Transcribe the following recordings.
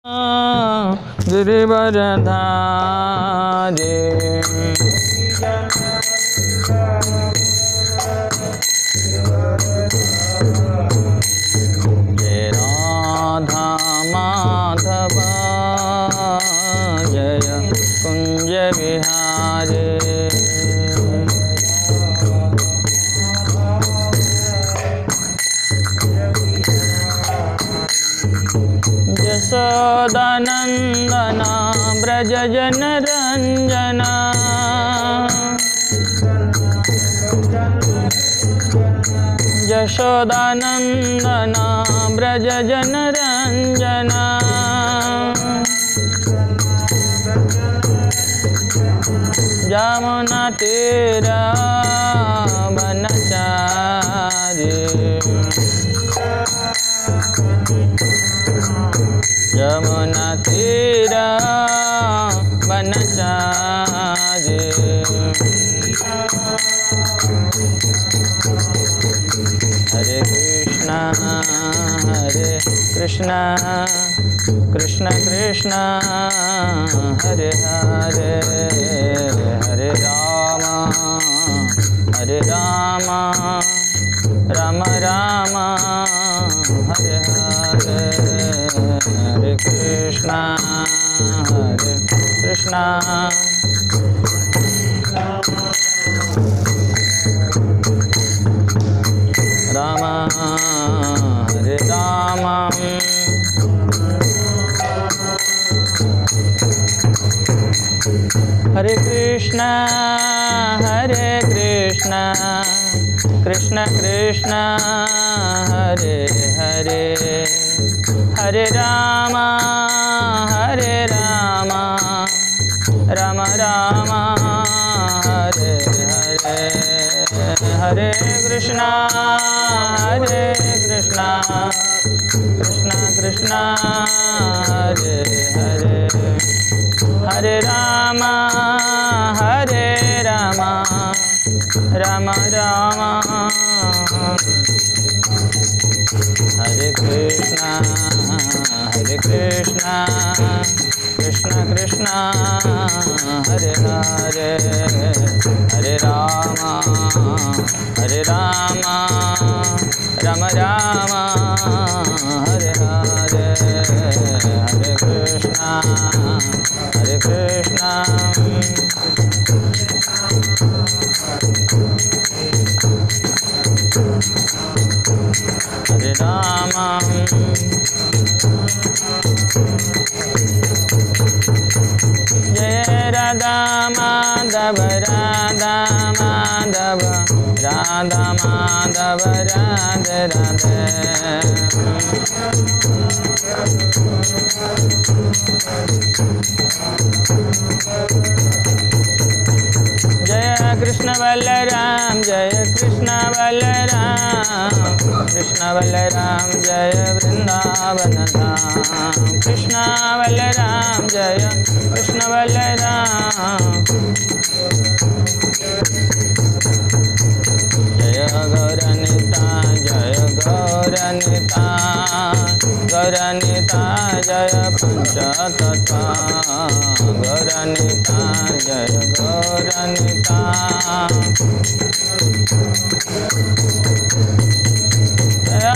गिरिवरधारे जय राधा माधव जय कुंज विहारे यशोदानंदना ब्रज जन रंजना यशोदानंदना ब्रज जन रंजना यमुना तीरा वनचारी यमुना तीरा वनचारी हरे कृष्णा कृष्ण कृष्ण हरे हरे हरे राम राम राम हरे हरे हरे कृष्णा राम हरे राम हरे कृष्णा कृष्ण कृष्ण हरे हरे हरे राम राम राम हरे हरे हरे कृष्णा कृष्ण कृष्ण हरे हरे हरे राम राम राम हरे कृष्णा कृष्ण कृष्ण हरे हरे हरे राम राम राम हरे हरे हरे कृष्णा हरे राम जय राधा माधव राधा माधव राधा माधव राधे राधे जय कृष्ण बलराम कृष्ण बलराम जय वृंदावन धाम कृष्ण बलराम जय कृष्ण बलराम जय गौरनिता जय पंचतत्वा गौरनिता जय गौरनिता जय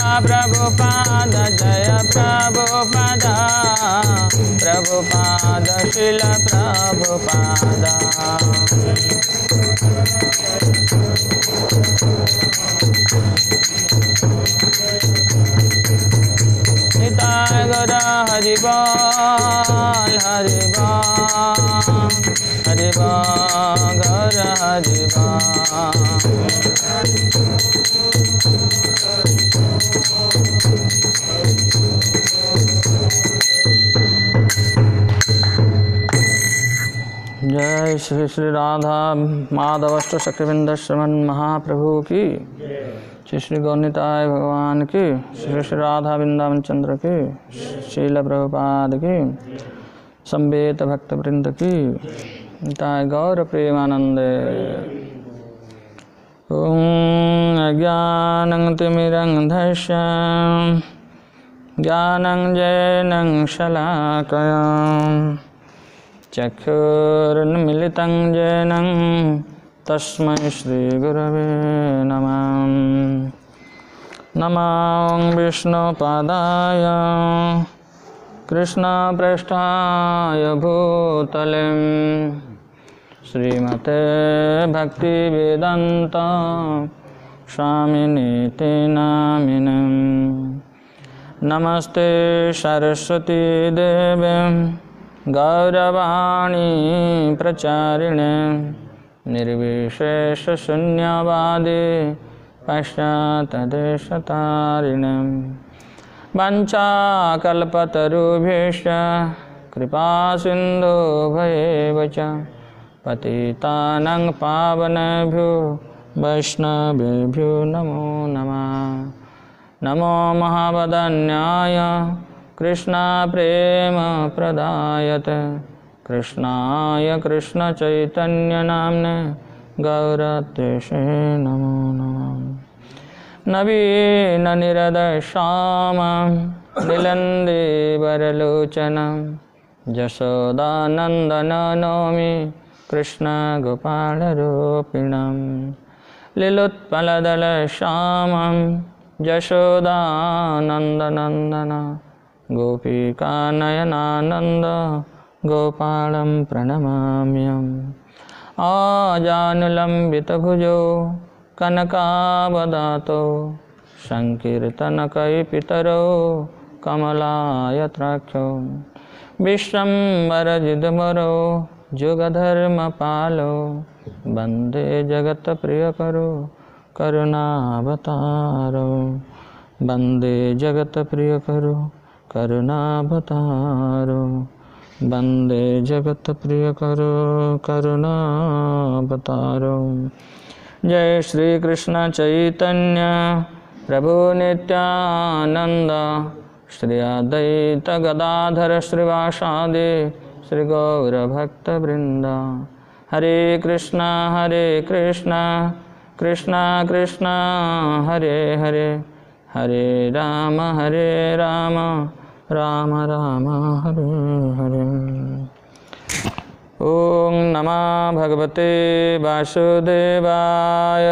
प्रभुपाद शिल प्रभुपाद निताय गौर हरि बोल गौर हरि जय श्री श्री राधा माधवष्ट चक्रविंद श्रवण महाप्रभु की, श्री श्री गौरनिताय भगवान की, श्री श्री राधा वृंदावन चंद्र की, शील प्रभुपाद की, संवेद भक्त वृंद की, निताय गौर प्रेमानंदे। ओम अज्ञानं तिमिरं धर्ष्य ज्ञानञ्जनं शलाकया चक्षुरुन्मिलितं येन तस्मै श्रीगुरवे नमः। नमो विष्णुपादाय कृष्णप्रेष्ठाय भूतले श्रीमते भक्तिवेदान्त स्वामिनीति नामिने। नमस्ते सरस्वती देवे गौरवाणी प्रचारिणे निर्विशेषशून्यवादी पाश्चात्यदेशतारिणे। वञ्चाकल्पतरुभ्यश्च कृपासिन्धुभ्येव च पतितानां पावनेभ्यो वैष्णवेभ्यो नमो नमः। नमो महावदन्याय कृष्णप्रेमप्रदायते कृष्णाय कृष्णचैतन्यनाम्ने गौरतेशे नमो नमः। नवीननिरदश्यामं नीलन्दीवरलोचनं यशोदानन्दननोमि कृष्णगोपालरूपिणं। लीलोत्पलदलश्यामं यशोदानन्दनन्दन गोपिकानयनानन्द गोपालं प्रणमाम्यहम्। आजानुलम्बितभुजो कनकावदातो संकीर्तनकैपितरो कमलायत्राक्षो विश्वम्भरजितवरो जुगधर्मपालो वन्दे जगत्प्रियकरो करुणावतारो। वन्दे जगत्प्रियकरो करुणावतारो। वन्दे जगत्प्रियकरो करुणावतारो। जय श्री कृष्ण चैतन्य प्रभु नित्यानंद श्री अद्वैत गदाधर श्रीवासादि श्री गौरभक्तवृंद। हरे कृष्णा कृष्णा कृष्णा हरे हरे हरे राम राम राम हरे हरे। ओम नमः भगवते वासुदेवाय।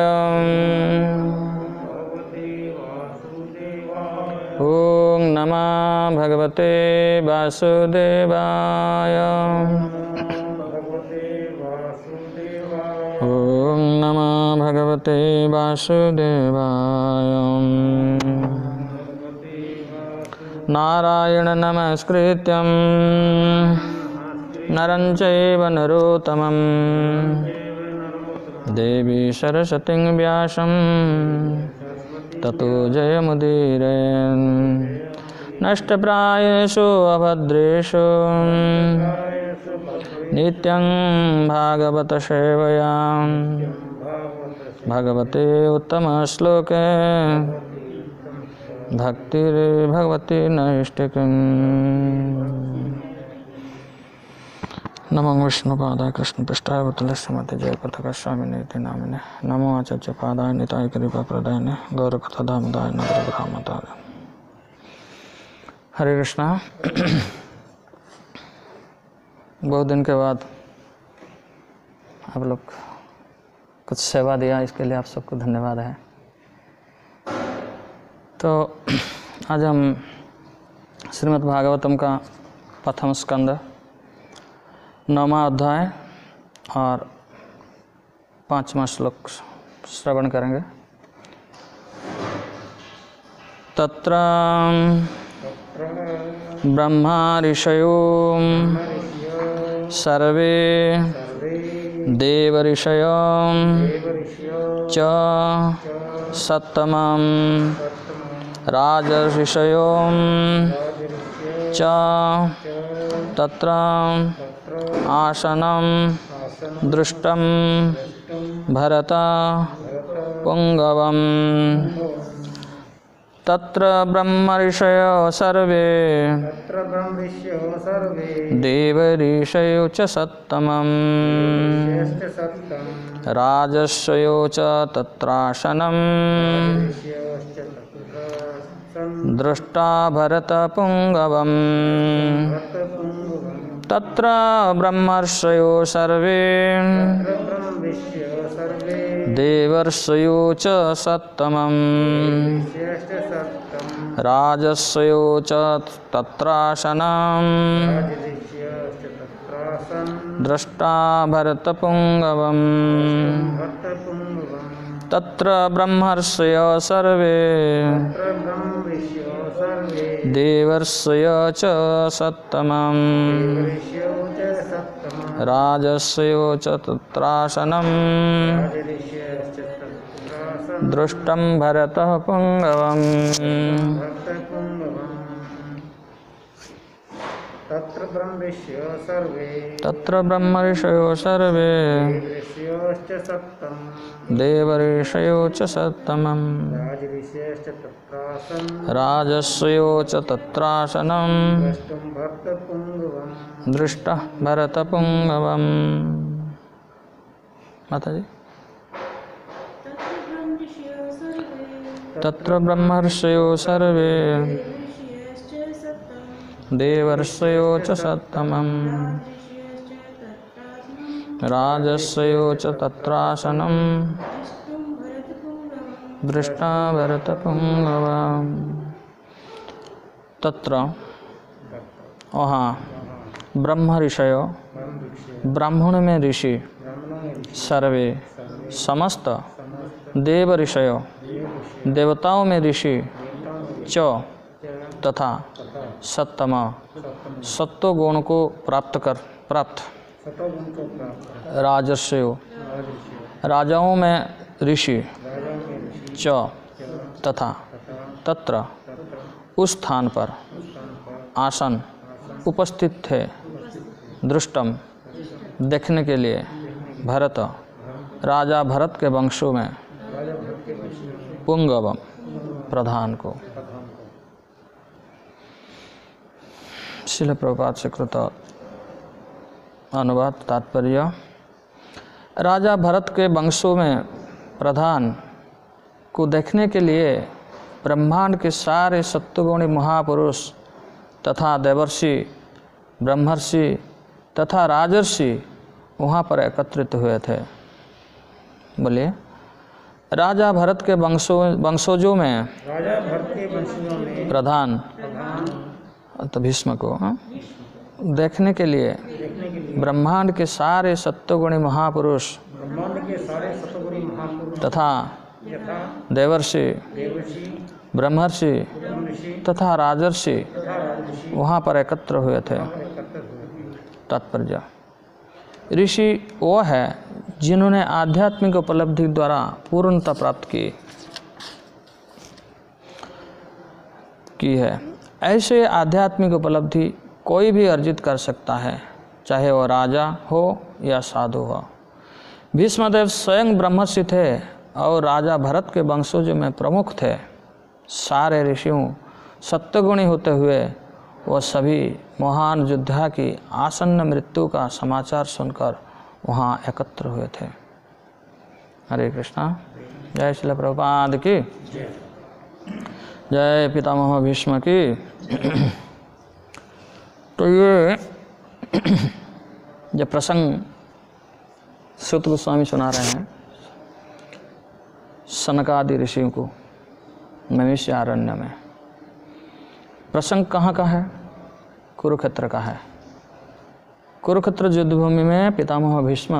ओम नमः भगवते वासुदेवाय। ओम नमः भगवते वासुदेवाय। नारायण नमस्कृत्यं नरं चैव नरोत्तमं देवी सरस्वतीं व्यासं ततो जयमुदीरये। नष्टप्रायेषु अभद्रेषु नित्यं भागवत सेवया भगवते उत्तमश्लोके भक्तिर्भगवती नैष्टिकीम्। नमो विष्णुपादाय कृष्णपृष्ठाय भूतले श्रीमते जयपताका स्वामिनीति नामिने। नमो आचार्यपादाय निताय कृपाप्रदायिने गौरकथाधामदाय नगरग्रामदाय। हरे कृष्णा। बहुत दिन के बाद आप लोग कुछ सेवा दिया, इसके लिए आप सबको धन्यवाद है। तो आज हम श्रीमद् भागवतम का प्रथम स्कंद 9वां अध्याय और 5वां श्लोक श्रवण करेंगे। तत्र ब्रह्मा ऋषयो सर्वे देव ऋषयो च सत्तमं राजर्षयो च तत्र आसनं दृष्टं भरत पुंगवम्। तत्र ब्रह्मर्षयो सर्वे देवऋषयो च सत्तमं राजर्षयो च तत्रासनं दृष्टा भरतपुङ्गवम् तत्र ब्रह्मर्षयो सर्वे देवर्षयो च सत्तमम् राजर्षयो च तत्रासनम् दृष्टा भरतपुङ्गवम् तत्र ब्रह्मर्षयो सर्वे देवर्षयो च सत्तमम् राजर्षयो च तत्रासनम् दृष्टं भरतः पुङ्गवम् तत्र ब्रह्मर्षयो सर्वे देवर्षयो च सत्तमम् राजर्षयो च तत्रासनम् दृष्टः भरतपुङ्गवम्। माताजी तत्र ब्रह्मर्षयो सर्वे देवर्षयो च सत्तमम् राजर्षयो च तत्रासनम् दृष्टा भरतपुङ्गवम्। तत्र वहाँ ब्रह्म ऋषयो ब्राह्मण में ऋषि सर्वे समस्त देव ऋषयो देवताओं में ऋषि च तथा सत्तम सत्व गुण को प्राप्त राजर्षयो राजाओं में ऋषि च तथा तत्र उस स्थान पर आसन उपस्थित थे दृष्टम देखने के लिए भरत राजा भरत के वंशों में पुंगवम प्रधान को। श्रील प्रभुपाद से कृत अनुवाद तात्पर्य। राजा भरत के वंशों में प्रधान को देखने के लिए ब्रह्मांड के सारे सत्वगुणी महापुरुष तथा देवर्षि ब्रह्मर्षि तथा राजर्षि वहाँ पर एकत्रित हुए थे। बोलिए राजा भरत के वंशजों में प्रधान तो भीष्म को देखने के लिए ब्रह्मांड के सारे सत्वगुणी महापुरुष तथा देवर्षि ब्रह्मर्षि तथा राजर्षि वहाँ पर एकत्र हुए थे। तात्पर्य ऋषि वो है जिन्होंने आध्यात्मिक उपलब्धि द्वारा पूर्णता प्राप्त की है। ऐसे आध्यात्मिक उपलब्धि कोई भी अर्जित कर सकता है, चाहे वह राजा हो या साधु हो। भीष्मदेव स्वयं ब्रह्मर्षि थे और राजा भरत के वंशजों में प्रमुख थे। सारे ऋषियों सत्वगुणी होते हुए वह सभी महान योद्धा की आसन्न मृत्यु का समाचार सुनकर वहाँ एकत्र हुए थे। हरे कृष्णा। जय श्रील प्रभुपाद की जय। पितामह भीष्म की। तो ये जो प्रसंग सूत गोस्वामी सुना रहे हैं सनकादि ऋषियों को नैमिषारण्य में। प्रसंग कहाँ का है? कुरुक्षेत्र का है। कुरुक्षेत्र युद्धभूमि में पितामह भीष्म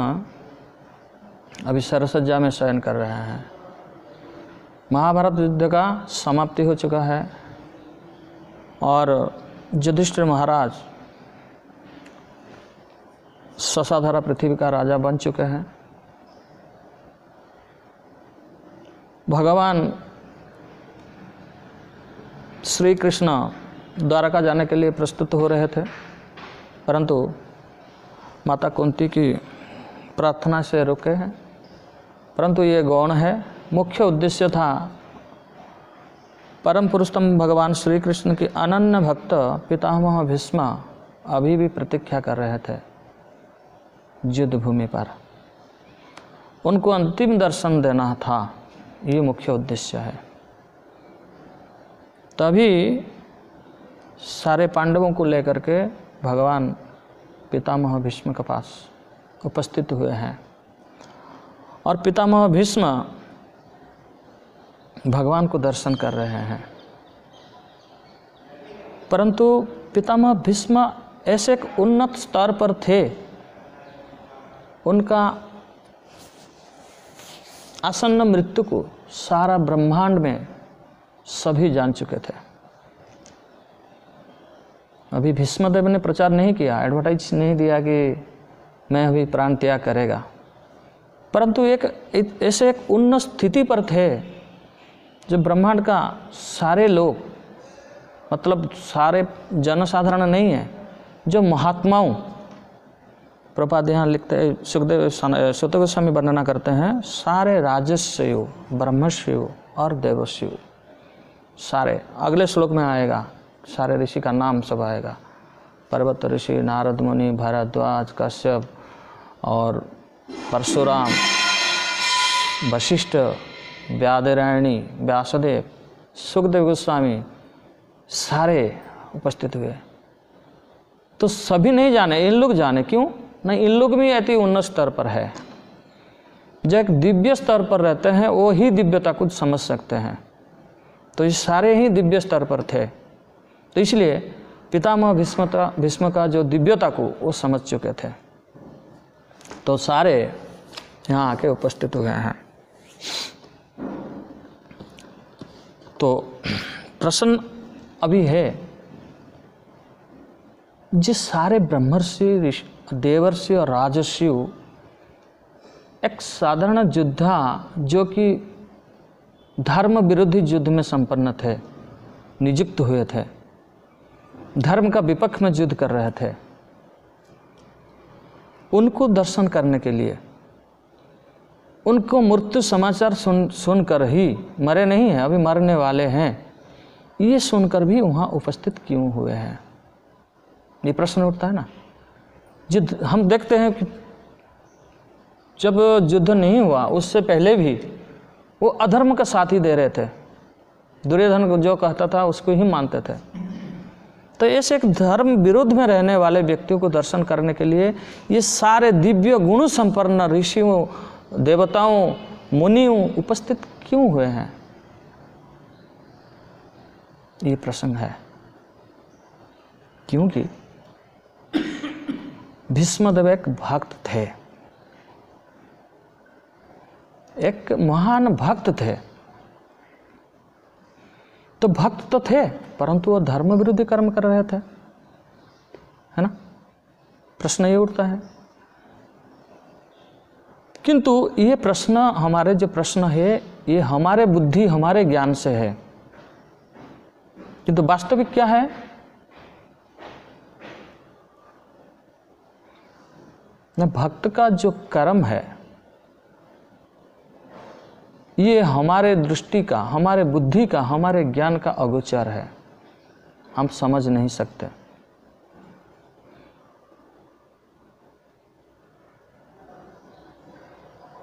अभी सरसज्जा में शयन कर रहे हैं। महाभारत युद्ध का समाप्ति हो चुका है और युधिष्ठिर महाराज ससाधारा पृथ्वी का राजा बन चुके हैं। भगवान श्री कृष्ण द्वारका जाने के लिए प्रस्तुत हो रहे थे, परंतु माता कुंती की प्रार्थना से रुके हैं। परंतु ये गौण है। मुख्य उद्देश्य था परम पुरुषोत्तम भगवान श्री कृष्ण की अनन्य भक्त पितामह भीष्म अभी भी प्रतीक्षा कर रहे थे युद्ध भूमि पर। उनको अंतिम दर्शन देना था, ये मुख्य उद्देश्य है। तभी सारे पांडवों को लेकर के भगवान पितामह भीष्म के पास उपस्थित हुए हैं। और पितामह भीष्म भगवान को दर्शन कर रहे हैं। परंतु पितामह भीष्म ऐसे एक उन्नत स्तर पर थे, उनका आसन्न मृत्यु को सारा ब्रह्मांड में सभी जान चुके थे। अभी भीष्मदेव ने प्रचार नहीं किया, एडवर्टाइज नहीं दिया कि मैं अभी प्राण त्याग करेगा, परंतु एक ऐसे एक उन्नत स्थिति पर थे जब ब्रह्मांड का सारे लोग, मतलब सारे जनसाधारण नहीं है, जो महात्माओं, प्रपाद यहाँ लिखते हैं, सुखदेव गोस्वामी वर्णना करते हैं, सारे राजस्व, ब्रह्मस्व और देवस्व, सारे, अगले श्लोक में आएगा सारे ऋषि का नाम सब आएगा, पर्वत ऋषि, नारद मुनि, भारद्वाज, कश्यप और परशुराम, वशिष्ठ, व्यादरायणी, व्यासदेव, सुखदेव गोस्वामी, सारे उपस्थित हुए। तो सभी नहीं जाने, इन लोग जाने, क्यों नहीं, इन लोग भी अति उन्नत स्तर पर है। जो एक दिव्य स्तर पर रहते हैं वो ही दिव्यता को समझ सकते हैं। तो ये सारे ही दिव्य स्तर पर थे, तो इसलिए पितामह भीष्म का जो दिव्यता को वो समझ चुके थे। तो सारे यहाँ आके उपस्थित हुए हैं। तो प्रश्न अभी है, जिस सारे ब्रह्मर्षि, देवर्षि और राजर्षि एक साधारण योद्धा जो कि धर्म विरोधी युद्ध में संपन्न थे, नियुक्त हुए थे, धर्म का विपक्ष में युद्ध कर रहे थे, उनको दर्शन करने के लिए, उनको मृत्यु समाचार सुनकर ही, मरे नहीं हैं, अभी मरने वाले हैं, ये सुनकर भी वहाँ उपस्थित क्यों हुए हैं, ये प्रश्न उठता है ना। युद्ध हम देखते हैं कि जब युद्ध नहीं हुआ उससे पहले भी वो अधर्म का साथ ही दे रहे थे, दुर्योधन को जो कहता था उसको ही मानते थे। तो ऐसे एक धर्म विरुद्ध में रहने वाले व्यक्तियों को दर्शन करने के लिए ये सारे दिव्य गुण संपन्न ऋषियों, देवताओं, मुनियों उपस्थित क्यों हुए हैं, ये प्रसंग है। क्योंकि भीष्मदेव एक भक्त थे, एक महान भक्त थे। तो भक्त तो थे परंतु वो धर्म विरोधी कर्म कर रहे थे, है ना, प्रश्न ये उठता है। किंतु ये प्रश्न, हमारे जो प्रश्न है ये हमारे बुद्धि, हमारे ज्ञान से है, किंतु वास्तविक क्या है, न भक्त का जो कर्म है ये हमारे दृष्टि का, हमारे बुद्धि का, हमारे ज्ञान का अगोचर है, हम समझ नहीं सकते।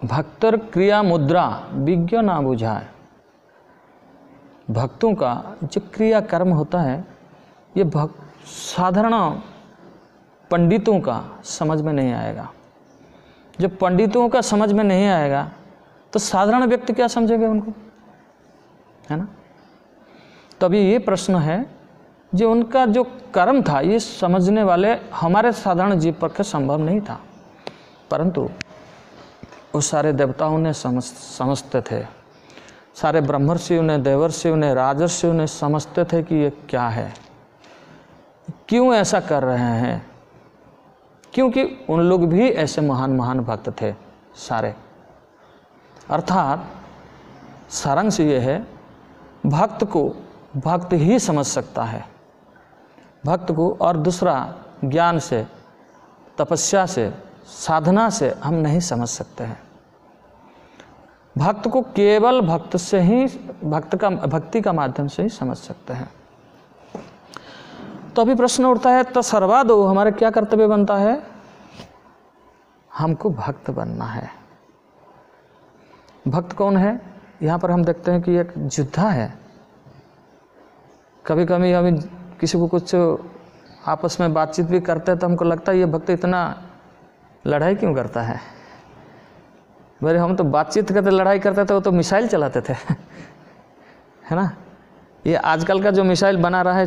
भक्तर क्रिया मुद्रा विज्ञ ना बुझाए, भक्तों का जो क्रिया कर्म होता है ये साधारण पंडितों का समझ में नहीं आएगा। जब पंडितों का समझ में नहीं आएगा तो साधारण व्यक्ति क्या समझेंगे उनको, है ना। तभी ये प्रश्न है, जो उनका जो कर्म था ये समझने वाले हमारे साधारण जीव पक्ष संभव नहीं था, परंतु उस सारे देवताओं ने समझते थे, सारे ब्रह्मर्षियों ने, देवर्षियों ने, राजर्षियों ने समझते थे कि ये क्या है, क्यों ऐसा कर रहे हैं, क्योंकि उन लोग भी ऐसे महान महान भक्त थे सारे। अर्थात सारांश ये है, भक्त को भक्त ही समझ सकता है, भक्त को, और दूसरा ज्ञान से, तपस्या से, साधना से हम नहीं समझ सकते हैं। भक्त को केवल भक्त से ही, भक्ति का माध्यम से ही समझ सकते हैं। तो अभी प्रश्न उठता है, तो सर्वादो हमारे क्या कर्तव्य बनता है, हमको भक्त बनना है। भक्त कौन है, यहाँ पर हम देखते हैं कि एक योद्धा है, कभी कभी हम किसी को कुछ आपस में बातचीत भी करते हैं तो हमको लगता है ये भक्त इतना लड़ाई क्यों करता है। मेरे हम तो बातचीत करते लड़ाई करते थे, वो तो मिसाइल चलाते थे है ना। ये आजकल का जो मिसाइल बना रहा है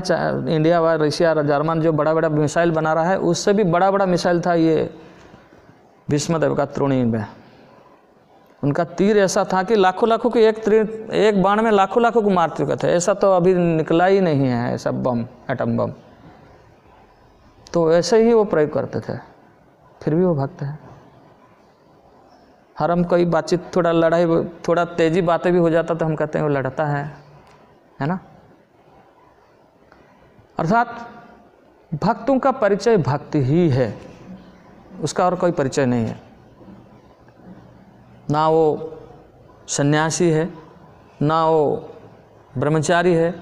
इंडिया व रशिया और जर्मन जो बड़ा बड़ा मिसाइल बना रहा है, उससे भी बड़ा बड़ा मिसाइल था ये भीष्मदेव का त्रोणी में। उनका तीर ऐसा था कि लाखों लाखों के एक बाण में लाखों लाखों को मार चुके थे। ऐसा तो अभी निकला ही नहीं है ऐसा बम, एटम बम। तो ऐसे ही वो प्रयोग करते थे, फिर भी वो भक्त है। हर हम कोई बातचीत थोड़ा लड़ाई थोड़ा तेजी बातें भी हो जाता तो हम कहते हैं वो लड़ता है ना। अर्थात भक्तों का परिचय भक्ति ही है, उसका और कोई परिचय नहीं है। ना वो सन्यासी है, ना वो ब्रह्मचारी है,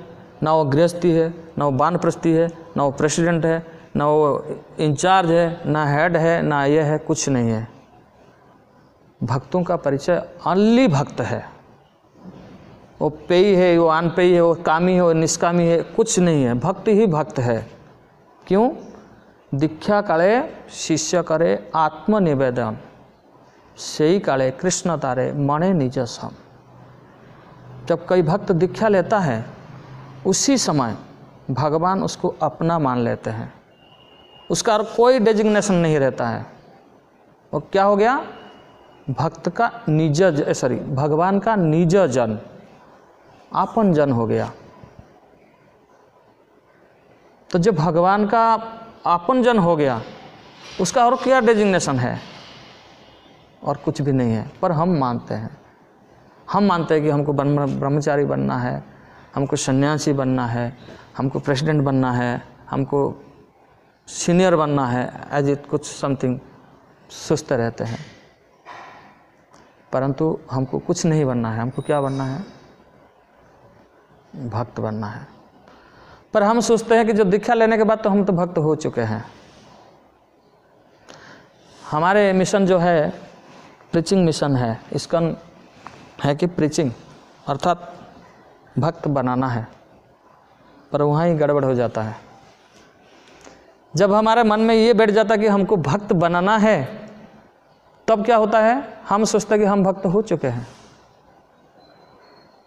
ना वो गृहस्थी है, ना वो वानप्रस्थी है, ना वो प्रेसिडेंट है, ना वो इंचार्ज है, ना हेड है, ना ये है, कुछ नहीं है। भक्तों का परिचय ओनली भक्त है। वो पेयी है, वो अनपेयी है, वो कामी है, वो निष्कामी है, कुछ नहीं है। भक्त ही भक्त है। क्यों? दीक्षा काले शिष्य करे आत्मनिवेदन, सही काले कृष्ण तारे मणे निज सम। जब कोई भक्त दीक्षा लेता है उसी समय भगवान उसको अपना मान लेते हैं, उसका और कोई डेजिग्नेशन नहीं रहता है। वो क्या हो गया? भक्त का भगवान का निज जन, आपन जन हो गया। तो जब भगवान का आपन जन हो गया उसका और क्या डेजिग्नेशन है? और कुछ भी नहीं है। पर हम मानते हैं कि हमको ब्रह्मचारी बनना है, हमको सन्यासी बनना है, हमको प्रेसिडेंट बनना है, हमको सीनियर बनना है, एज इट कुछ समथिंग सुस्त रहते हैं। परंतु हमको कुछ नहीं बनना है। हमको क्या बनना है? भक्त बनना है। पर हम सोचते हैं कि जो दीक्षा लेने के बाद तो हम तो भक्त हो चुके हैं। हमारे मिशन जो है प्रीचिंग मिशन है, इसका है कि प्रीचिंग अर्थात भक्त बनाना है। पर वहाँ ही गड़बड़ हो जाता है। जब हमारे मन में ये बैठ जाता कि हमको भक्त बनाना है, तब क्या होता है? हम सोचते कि हम भक्त हो चुके हैं।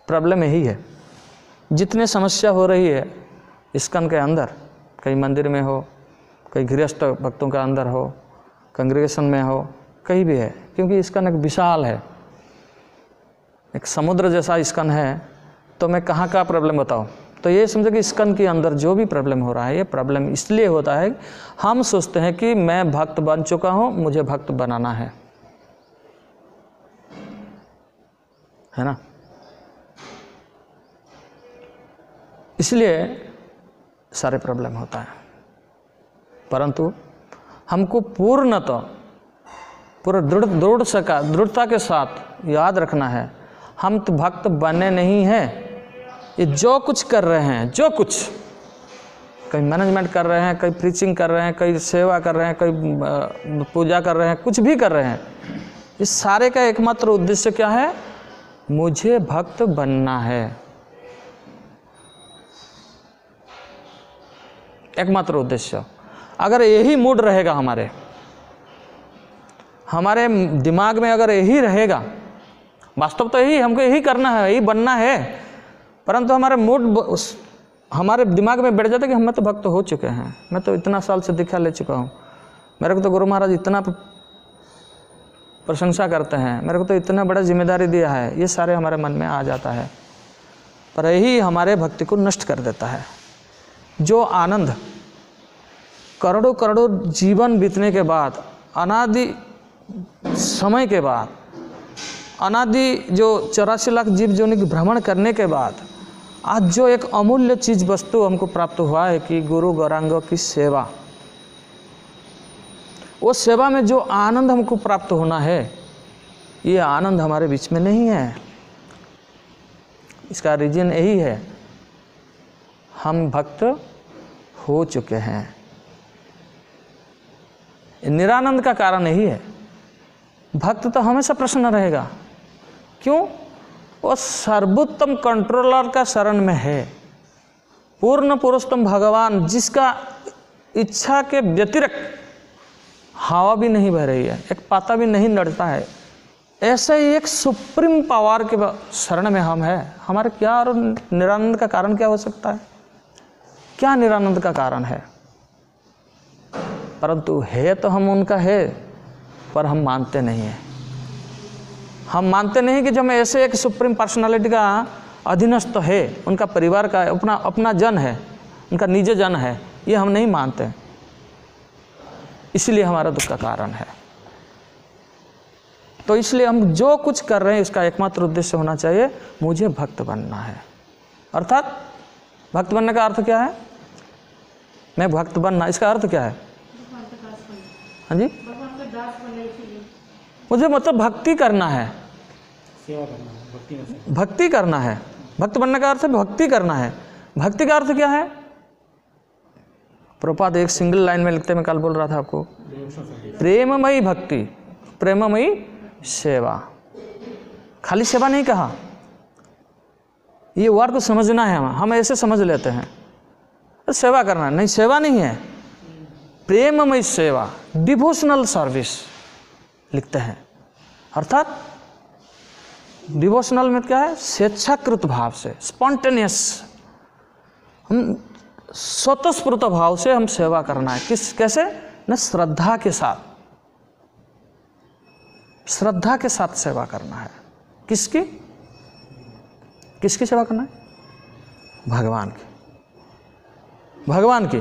प्रॉब्लम यही है। जितने समस्या हो रही है इस्कॉन के अंदर, कहीं मंदिर में हो, कहीं गृहस्थ भक्तों के अंदर हो, कांग्रेगेशन में हो, कहीं भी है, क्योंकि इस्कॉन एक विशाल है, एक समुद्र जैसा इस्कॉन है। तो मैं कहाँ का प्रॉब्लम बताऊँ? तो ये समझो कि इस्कॉन के अंदर जो भी प्रॉब्लम हो रहा है, ये प्रॉब्लम इसलिए होता है हम सोचते हैं कि मैं भक्त बन चुका हूँ, मुझे भक्त बनाना है ना। इसलिए सारे प्रॉब्लम होता है। परंतु हमको पूरा दृढ़ता के साथ याद रखना है, हम तो भक्त बने नहीं हैं। ये जो कुछ कर रहे हैं, जो कुछ कहीं मैनेजमेंट कर रहे हैं, कहीं प्रीचिंग कर रहे हैं, कहीं सेवा कर रहे हैं, कहीं पूजा कर रहे हैं, कुछ भी कर रहे हैं, इस सारे का एकमात्र उद्देश्य क्या है? मुझे भक्त बनना है। एकमात्र उद्देश्य। अगर यही मूड रहेगा हमारे दिमाग में, अगर यही रहेगा, वास्तव तो यही हमको यही करना है, यही बनना है, परंतु हमारे मूड हमारे दिमाग में बैठ जाता है कि हम तो भक्त हो चुके हैं, मैं तो इतना साल से दीक्षा ले चुका हूँ, मेरे को तो गुरु महाराज इतना प्रशंसा करते हैं, मेरे को तो इतना बड़ा जिम्मेदारी दिया है, ये सारे हमारे मन में आ जाता है। पर यही हमारे भक्ति को नष्ट कर देता है। जो आनंद करोड़ों करोड़ों जीवन बीतने के बाद, अनादि समय के बाद, अनादि जो 84 लाख जीव जोनि की भ्रमण करने के बाद आज जो एक अमूल्य चीज़ वस्तु हमको प्राप्त हुआ है कि गुरु गौरांगों की सेवा, वो सेवा में जो आनंद हमको प्राप्त होना है, ये आनंद हमारे बीच में नहीं है। इसका रीजन यही है, हम भक्त हो चुके हैं। निरानंद का कारण यही है। भक्त तो हमेशा प्रसन्न रहेगा। क्यों? वो सर्वोत्तम कंट्रोलर का शरण में है, पूर्ण पुरुषोत्तम भगवान जिसका इच्छा के व्यतिरिक्त हवा भी नहीं बह रही है, एक पाता भी नहीं लड़ता है, ऐसे ही एक सुप्रीम पावर के शरण में हम हैं। हमारे क्या और निरानंद का कारण क्या हो सकता है? क्या निरानंद का कारण है? परंतु है तो हम उनका है, पर हम मानते नहीं हैं। हम मानते नहीं कि जब ऐसे एक सुप्रीम पर्सनालिटी का अधीनस्थ है, उनका परिवार का अपना जन है, उनका निजी जन है, ये हम नहीं मानते, इसलिए हमारा दुख का कारण है। तो इसलिए हम जो कुछ कर रहे हैं इसका एकमात्र उद्देश्य होना चाहिए, मुझे भक्त बनना है। अर्थात भक्त बनने का अर्थ क्या है? मैं भक्त बनना, इसका अर्थ क्या है? हाँ जी, मुझे मतलब भक्ति करना है, सेवा करना है, भक्ति करना है। भक्त बनने का अर्थ है भक्ति करना है। भक्ति का अर्थ क्या है? प्रभुपाद एक सिंगल लाइन में लिखते, मैं कल बोल रहा था आपको, प्रेममयी भक्ति, प्रेममयी सेवा। खाली सेवा नहीं कहा, ये वर्ड को समझना है। हम ऐसे समझ लेते हैं सेवा करना, नहीं, सेवा नहीं है, प्रेममयी सेवा, डिवोशनल सर्विस लिखते हैं। अर्थात डिवोशनल में क्या है? स्वेच्छाकृत भाव से, स्पॉन्टेनियस, हम स्वतःस्फूर्त भाव से हम सेवा करना है। कैसे? न श्रद्धा के साथ, श्रद्धा के साथ सेवा करना है। किसकी सेवा करना है? भगवान की, भगवान की।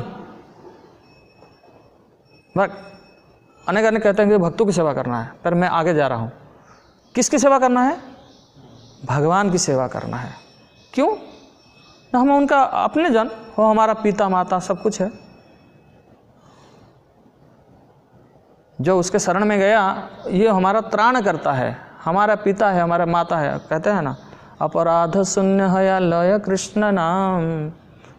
अनेक कहते हैं कि भक्तों की सेवा करना है, पर मैं आगे जा रहा हूं। किसकी सेवा करना है? भगवान की सेवा करना है। क्यों? हम उनका अपने जन हो, हमारा पिता माता सब कुछ है। जो उसके शरण में गया, ये हमारा त्राण करता है, हमारा पिता है, हमारा माता है। कहते हैं ना, अपराध शून्य है लय कृष्ण नाम,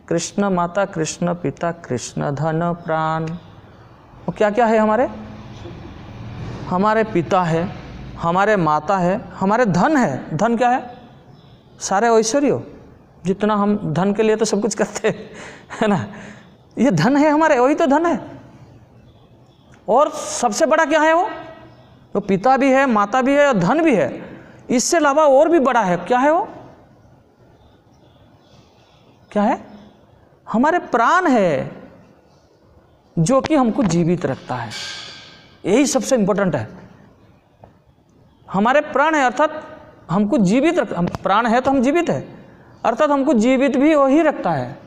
कृष्ण माता, कृष्ण पिता, कृष्ण धन प्राण। वो क्या क्या है? हमारे पिता है, हमारे माता है, हमारे धन है। धन क्या है? सारे ऐश्वर्य, जितना हम धन के लिए तो सब कुछ करते हैं, है ना, ये धन है हमारे, वही तो धन है। और सबसे बड़ा क्या है? वो पिता भी है, माता भी है और धन भी है। इससे अलावा और भी बड़ा है। क्या है वो? क्या है? हमारे प्राण है, जो कि हमको जीवित रखता है। यही सबसे इंपॉर्टेंट है। हमारे प्राण है, अर्थात हमको जीवित रख, हम प्राण है तो हम जीवित है, अर्थात हमको जीवित भी वही रखता है।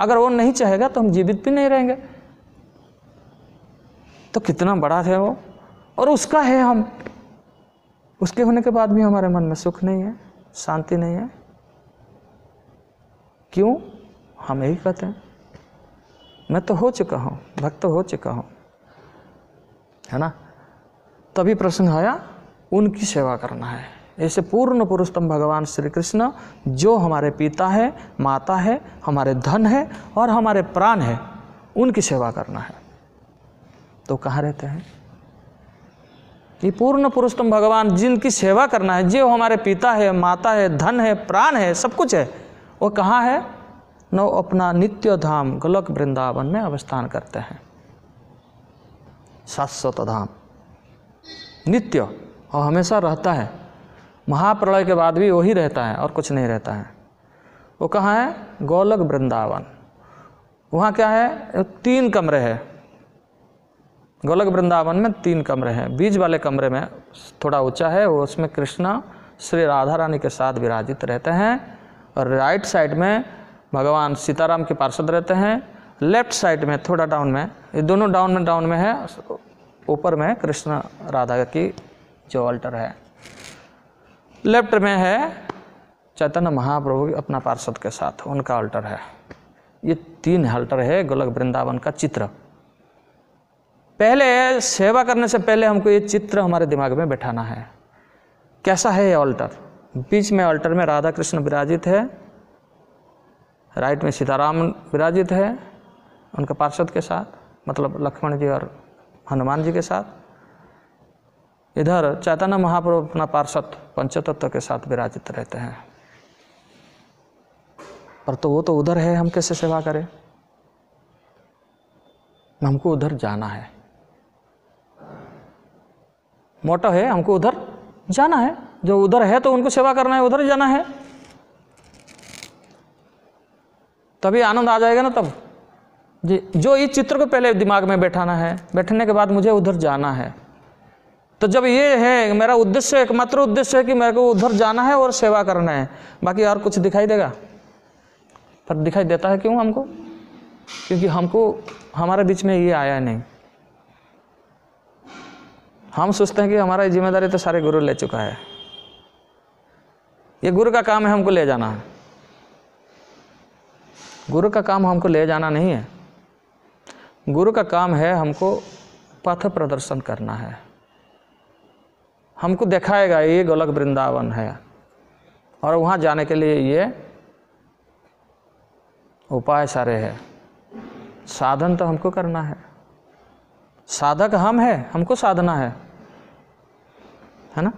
अगर वो नहीं चाहेगा तो हम जीवित भी नहीं रहेंगे। तो कितना बड़ा है वो, और उसका है हम। उसके होने के बाद भी हमारे मन में सुख नहीं है, शांति नहीं है। क्यों? हम यही कहते हैं, मैं तो हो चुका हूँ, भक्त हो चुका हूँ, है ना। तभी प्रश्न आया, उनकी सेवा करना है। ऐसे पूर्ण पुरुषोत्तम भगवान श्री कृष्ण, जो हमारे पिता है, माता है, हमारे धन है और हमारे प्राण है, उनकी सेवा करना है। तो कहाँ रहते हैं ये पूर्ण पुरुषोत्तम भगवान? जिनकी सेवा करना है, जो हमारे पिता है, माता है, धन है, प्राण है, सब कुछ है, वो कहाँ है? न अपना नित्य धाम गोलोक वृंदावन में अवस्थान करते हैं। शाश्वत धाम, नित्य और हमेशा रहता है। महाप्रलय के बाद भी वही रहता है और कुछ नहीं रहता है। वो कहाँ है? गोलोक वृंदावन। वहाँ क्या है? 3 कमरे हैं। गोलोक वृंदावन में 3 कमरे हैं। बीच वाले कमरे में थोड़ा ऊंचा है, वो उसमें कृष्णा श्री राधा रानी के साथ विराजित रहते हैं। और राइट साइड में भगवान सीताराम के पार्षद रहते हैं। लेफ्ट साइड में थोड़ा डाउन में, ये दोनों डाउन में है, ऊपर में कृष्ण राधा की जो अल्टर है। लेफ्ट में है चैतन्य महाप्रभु अपना पार्षद के साथ, उनका अल्टर है। ये 3 अल्टर है गोलोक वृंदावन का चित्र। पहले सेवा करने से पहले हमको ये चित्र हमारे दिमाग में बैठाना है। कैसा है ये अल्टर? बीच में अल्टर में राधा कृष्ण विराजित है, राइट में सीताराम विराजित है उनके पार्षद के साथ, मतलब लक्ष्मण जी और हनुमान जी के साथ। इधर चैतन्य महाप्रभु अपना पार्षद पंचतत्व के साथ विराजित रहते हैं। पर तो वो तो उधर है, हम कैसे सेवा करें? हमको उधर जाना है, मोटा है, हमको उधर जाना है। जो उधर है तो उनको सेवा करना है, उधर जाना है, तभी आनंद आ जाएगा ना। तब जी, जो इस चित्र को पहले दिमाग में बैठाना है, बैठने के बाद मुझे उधर जाना है। तो जब ये है मेरा उद्देश्य, एकमात्र उद्देश्य है कि मेरे को उधर जाना है और सेवा करना है, बाकी और कुछ दिखाई देगा? पर दिखाई देता है क्यों हमको? क्योंकि हमको हमारे बीच में ये आया नहीं। हम सोचते हैं कि हमारा जिम्मेदारी तो सारे गुरु ले चुका है, ये गुरु का काम है हमको ले जाना है। गुरु का काम हमको ले जाना नहीं है, गुरु का काम है हमको पथ प्रदर्शन करना है। हमको दिखाएगा ये गोलक वृंदावन है, और वहाँ जाने के लिए ये उपाय सारे हैं। साधन तो हमको करना है, साधक हम है, हमको साधना है ना।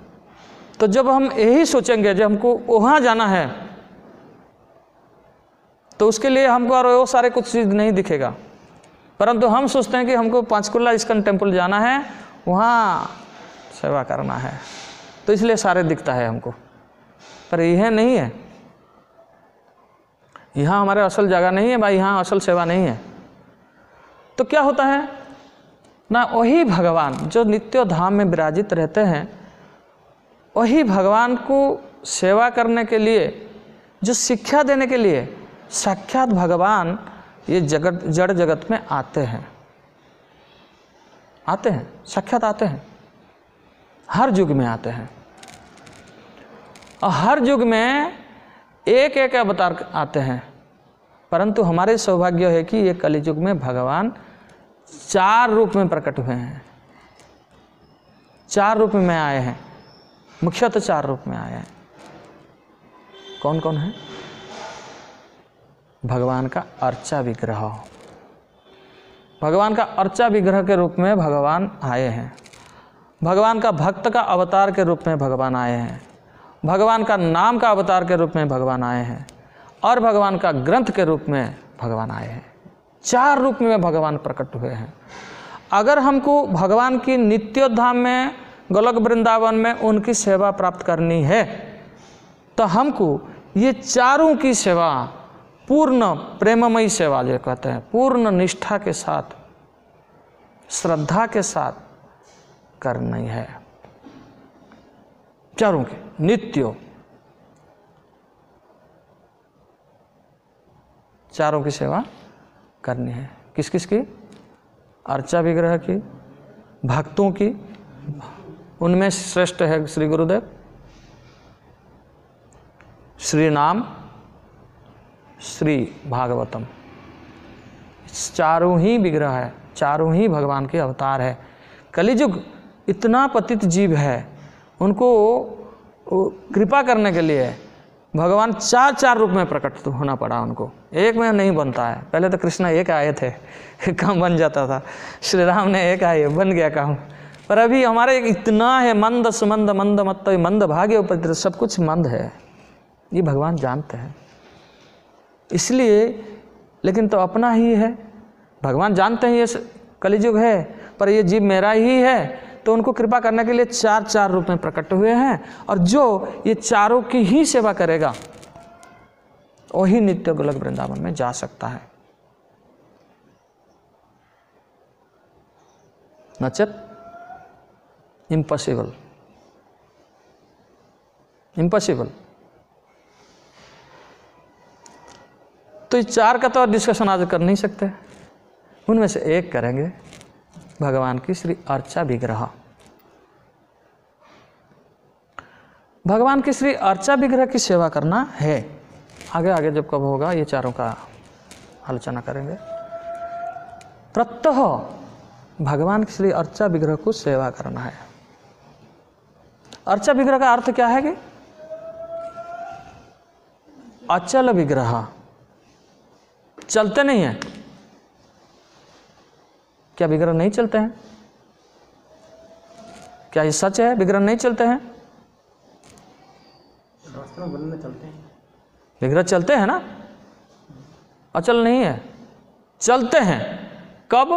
तो जब हम यही सोचेंगे जब हमको वहाँ जाना है, तो उसके लिए हमको और वो सारे कुछ चीज़ नहीं दिखेगा। परंतु हम सोचते हैं कि हमको पंचकुला इस्कॉन टेम्पल जाना है, वहाँ सेवा करना है, तो इसलिए सारे दिखता है हमको। पर यह नहीं है, यहाँ हमारे असल जगह नहीं है भाई, यहाँ असल सेवा नहीं है। तो क्या होता है ना, वही भगवान जो नित्य धाम में विराजित रहते हैं, वही भगवान को सेवा करने के लिए, जो शिक्षा देने के लिए साक्षात भगवान ये जगत, जड़ जगत में आते हैं, साक्षात आते हैं, हर युग में आते हैं। और हर युग में एक एक अवतार आते हैं। परंतु हमारे सौभाग्य है कि ये कलियुग में भगवान 4 रूप में प्रकट हुए हैं, 4 रूप में आए हैं, मुख्यतः 4 रूप में आए हैं। कौन कौन है? भगवान का अर्चा विग्रह, भगवान का अर्चा विग्रह के रूप में भगवान आए हैं। भगवान का भक्त का अवतार के रूप में भगवान आए हैं। भगवान का नाम का अवतार के रूप में भगवान आए हैं, और भगवान का ग्रंथ के रूप में भगवान आए हैं। 4 रूप में भगवान प्रकट हुए हैं। अगर हमको भगवान की नित्य धाम में, गोलक वृंदावन में उनकी सेवा प्राप्त करनी है, तो हमको ये चारों की सेवा पूर्ण प्रेममयी सेवा जो कहते हैं, पूर्ण निष्ठा के साथ, श्रद्धा के साथ करनी है। चारों की नित्य, चारों की सेवा करनी है। किस किस की? अर्चा विग्रह की, भक्तों की, उनमें श्रेष्ठ है श्री गुरुदेव, श्री नाम, श्री भागवतम। चारों ही विग्रह है, चारों ही भगवान के अवतार है। कलियुग इतना पतित जीव है, उनको कृपा करने के लिए भगवान 4 रूप में प्रकट होना पड़ा उनको, एक में नहीं बनता है। पहले तो कृष्ण एक आए थे, काम बन जाता था, श्री राम ने एक आए, बन गया काम। पर अभी हमारे इतना है, मंद सुमंद मंद मत मंद भाग्य उपद्रव, सब कुछ मंद है, ये भगवान जानते हैं। इसलिए, लेकिन तो अपना ही है, भगवान जानते हैं ये कलियुग है, पर ये जीव मेरा ही है, तो उनको कृपा करने के लिए 4 रूप में प्रकट हुए हैं। और जो ये चारों की ही सेवा करेगा, वही नित्य गोलक वृंदावन में जा सकता है। नचेत इम्पॉसिबल, इम्पॉसिबल। तो इस 4 का तो डिस्कशन आज कर नहीं सकते, उनमें से एक करेंगे, भगवान की श्री अर्चा विग्रह। भगवान की श्री अर्चा विग्रह की सेवा करना है। आगे आगे जब कब होगा ये चारों का आलोचना करेंगे। प्रत्यह भगवान की श्री अर्चा विग्रह को सेवा करना है। अर्चा विग्रह का अर्थ क्या है कि अचल विग्रह, चलते नहीं हैं। क्या विग्रह नहीं चलते हैं? क्या ये सच है विग्रह नहीं चलते हैं? शास्त्रों वर्णन चलते हैं, विग्रह चलते हैं ना, अचल नहीं है, चलते हैं। कब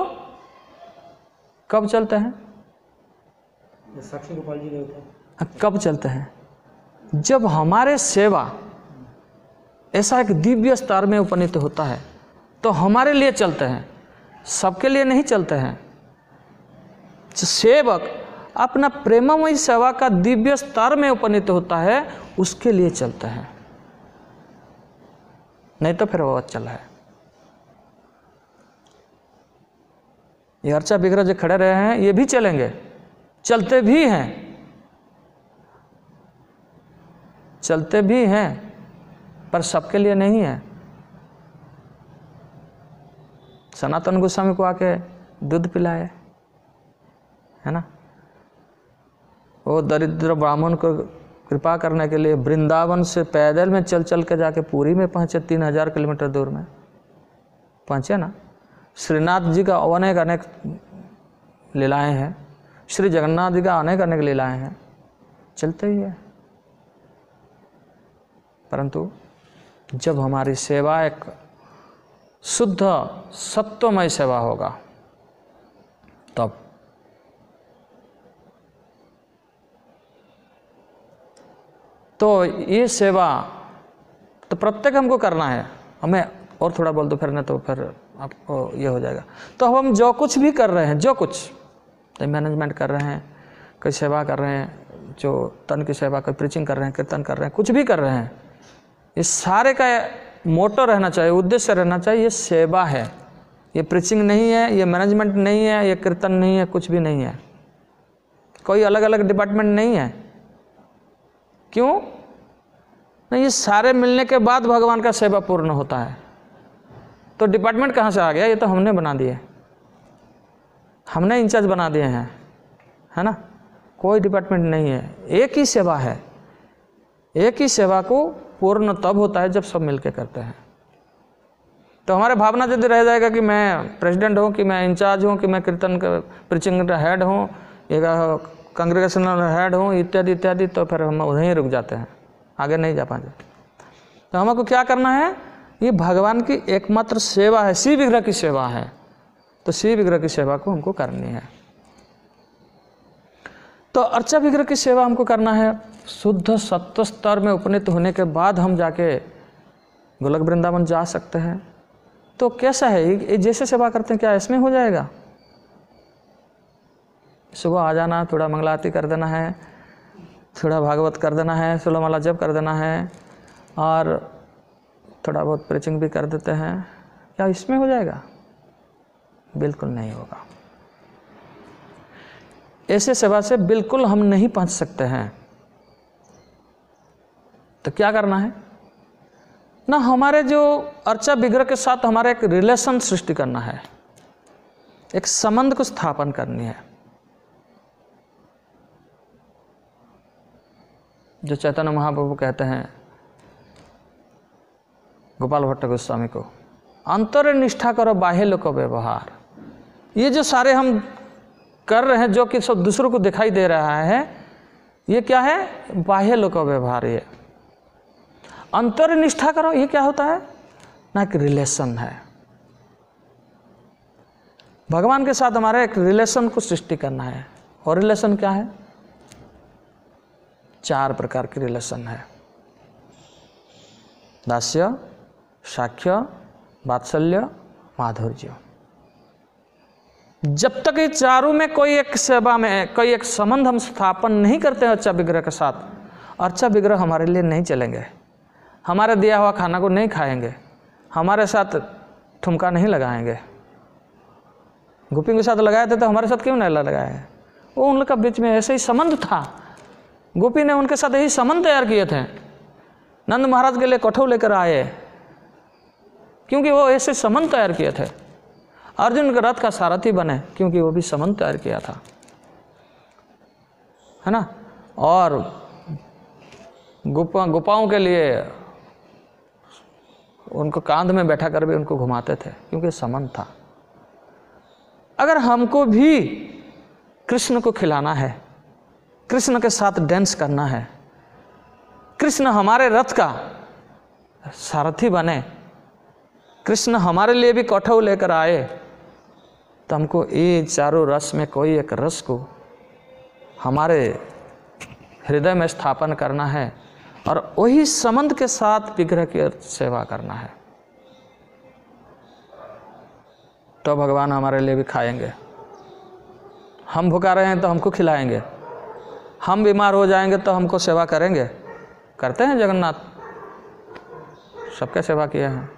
कब चलते हैं? साक्षी गोपाल जी गए थे। कब चलते हैं? जब हमारे सेवा ऐसा एक दिव्य स्तर में उपनीत होता है तो हमारे लिए चलते हैं, सबके लिए नहीं चलते हैं। सेवक अपना प्रेममयी सेवा का दिव्य स्तर में उपनीत होता है, उसके लिए चलते हैं, नहीं तो फिर वो अचल है। ये अर्चा विग्रह जो खड़े रहे हैं ये भी चलेंगे, चलते भी हैं, चलते भी हैं, पर सबके लिए नहीं है। सनातन गोस्वामी को आके दूध पिलाए, है ना, वो दरिद्र ब्राह्मण को कृपा करने के लिए वृंदावन से पैदल में चल चल के जाके पुरी में पहुँचे, 3000 किलोमीटर दूर में पहुँचे ना। श्रीनाथ जी का अनेक अनेक लीलाएं हैं, श्री जगन्नाथ जी का अनेक अनेक लीलाएं हैं, चलते ही है। परंतु जब हमारी सेवा एक शुद्ध सत्वमय सेवा होगा तब तो ये सेवा तो प्रत्येक हमको करना है। हमें और थोड़ा बोल दो फिर, ना तो फिर आपको ये हो जाएगा। तो हम जो कुछ भी कर रहे हैं, जो कुछ मैनेजमेंट कर रहे हैं, कोई सेवा कर रहे हैं, जो तन की सेवा, कोई प्रीचिंग कर रहे हैं, कीर्तन कर रहे हैं, कुछ भी कर रहे हैं, ये सारे का मोटो रहना चाहिए, उद्देश्य रहना चाहिए, ये सेवा है। ये प्रीचिंग नहीं है, ये मैनेजमेंट नहीं है, ये कीर्तन नहीं है, कुछ भी नहीं है, कोई अलग अलग डिपार्टमेंट नहीं है। क्यों नहीं? ये सारे मिलने के बाद भगवान का सेवा पूर्ण होता है। तो डिपार्टमेंट कहाँ से आ गया? ये तो हमने बना दिए, हमने इंचार्ज बना दिए हैं, है ना। कोई डिपार्टमेंट नहीं है, एक ही सेवा है। एक ही सेवा को पूर्ण तब होता है जब सब मिलके करते हैं। तो हमारे भावना यदि रह जाएगा कि मैं प्रेसिडेंट हूँ, कि मैं इंचार्ज हूँ, कि मैं कीर्तन का प्रीचिंग हेड हूँ, एक कांग्रेगेशनल हेड हूँ, इत्यादि इत्यादि, तो फिर हम उधर ही रुक जाते हैं, आगे नहीं जा पाते। तो हमको क्या करना है? ये भगवान की एकमात्र सेवा है, शिव विग्रह की सेवा है। तो शिव विग्रह की सेवा को हमको करनी है। तो अर्चा विग्रह की सेवा हमको करना है। शुद्ध सत्व स्तर में उपनीत होने के बाद हम जाके गोलक वृंदावन जा सकते हैं। तो कैसा है ये? जैसे सेवा करते हैं क्या इसमें हो जाएगा? सुबह आ जाना, थोड़ा मंगला आरती कर देना है, थोड़ा भागवत कर देना है, 16 माला जप कर देना है, और थोड़ा बहुत प्रीचिंग भी कर देते हैं, क्या इसमें हो जाएगा? बिल्कुल नहीं होगा। ऐसे सेवा से बिल्कुल हम नहीं पहुंच सकते हैं। तो क्या करना है ना, हमारे जो अर्चा विग्रह के साथ हमारा एक रिलेशन सृष्टि करना है, एक संबंध को स्थापन करनी है। जो चैतन्य महाप्रभु कहते हैं गोपाल भट्ट गोस्वामी को, अंतर निष्ठा करो बाह्य लोक व्यवहार। ये जो सारे हम कर रहे हैं, जो कि सब दूसरों को दिखाई दे रहा है, ये क्या है? बाह्य लोक व्यवहार। ये अंतर निष्ठा करो, ये क्या होता है ना? एक रिलेशन है। भगवान के साथ हमारे एक रिलेशन को सृष्टि करना है। और रिलेशन क्या है? 4 प्रकार की रिलेशन है। दास्य, साख्य, वात्सल्य, माधुर्य। जब तक ये चारों में कोई एक सेवा में कोई एक संबंध हम स्थापन नहीं करते हैं अर्चा विग्रह के साथ, अर्चा विग्रह हमारे लिए नहीं चलेंगे। हमारे दिया हुआ खाना को नहीं खाएंगे, हमारे साथ ठुमका नहीं लगाएंगे। गोपी के साथ लगाए थे तो हमारे साथ क्यों नहीं लगाए? वो उन लोग का बीच में ऐसे ही संबंध था। गोपी ने उनके साथ यही संबंध तैयार किए थे। नंद महाराज के लिए कठौ लेकर आए, क्योंकि वो ऐसे संबंध तैयार किए थे। अर्जुन के रथ का सारथी बने, क्योंकि वो भी संबंध तैयार किया था, है ना। और गोपाओं के लिए उनको कांध में बैठा कर भी उनको घुमाते थे, क्योंकि संबंध था। अगर हमको भी कृष्ण को खिलाना है, कृष्ण के साथ डांस करना है, कृष्ण हमारे रथ का सारथी बने, कृष्ण हमारे लिए भी कौठव लेकर आए, तो हमको ये चारों रस में कोई एक रस को हमारे हृदय में स्थापन करना है और वही संबंध के साथ विग्रह की सेवा करना है। तो भगवान हमारे लिए भी खाएंगे। हम भूखा रहे हैं तो हमको खिलाएंगे, हम बीमार हो जाएंगे तो हमको सेवा करेंगे। करते हैं जगन्नाथ, सबके सेवा किए हैं,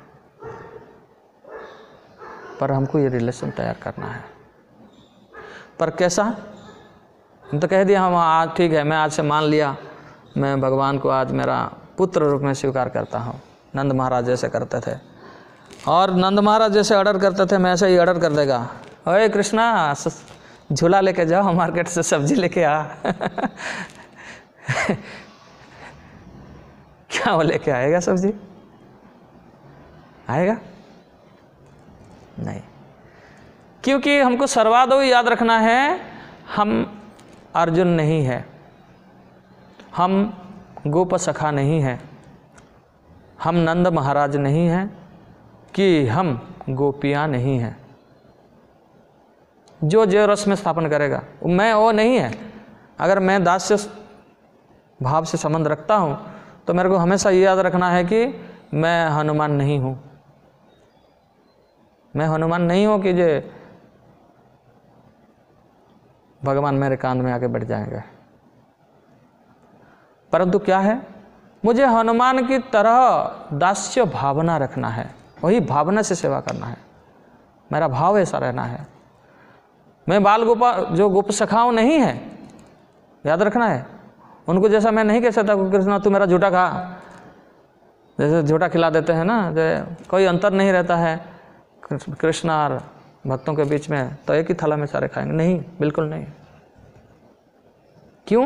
पर हमको ये रिलेशन तैयार करना है। पर कैसा? हम तो कह दिया हम आज ठीक है, मैं आज से मान लिया, मैं भगवान को आज मेरा पुत्र रूप में स्वीकार करता हूँ। नंद महाराज जैसे करते थे, और नंद महाराज जैसे ऑर्डर करते थे, मैं ऐसे ही ऑर्डर कर देगा, ओए कृष्णा झूला लेके जाओ, मार्केट से सब्जी लेके आ। क्या वो लेके आएगा सब्जी? आएगा नहीं, क्योंकि हमको सर्वादो याद रखना है, हम अर्जुन नहीं है, हम गोप सखा नहीं है, हम नंद महाराज नहीं हैं, कि हम गोपियाँ नहीं हैं। जो रस में स्थापन करेगा मैं वो नहीं है। अगर मैं दास्य भाव से संबंध रखता हूँ तो मेरे को हमेशा ये याद रखना है कि मैं हनुमान नहीं हूँ। मैं हनुमान नहीं हूँ कि जे भगवान मेरे कान में आके बैठ जाएंगे। परंतु क्या है, मुझे हनुमान की तरह दास्य भावना रखना है, वही भावना से सेवा करना है, मेरा भाव ऐसा रहना है। मैं बाल गोपाल जो गोप सखाओं नहीं है, याद रखना है। उनको जैसा मैं नहीं कह सकता कृष्णा तू मेरा झूठा खा, जैसे झूठा खिला देते हैं ना, जो कोई अंतर नहीं रहता है कृष्ण और भक्तों के बीच में, तो एक ही थाला में सारे खाएंगे, नहीं, बिल्कुल नहीं। क्यों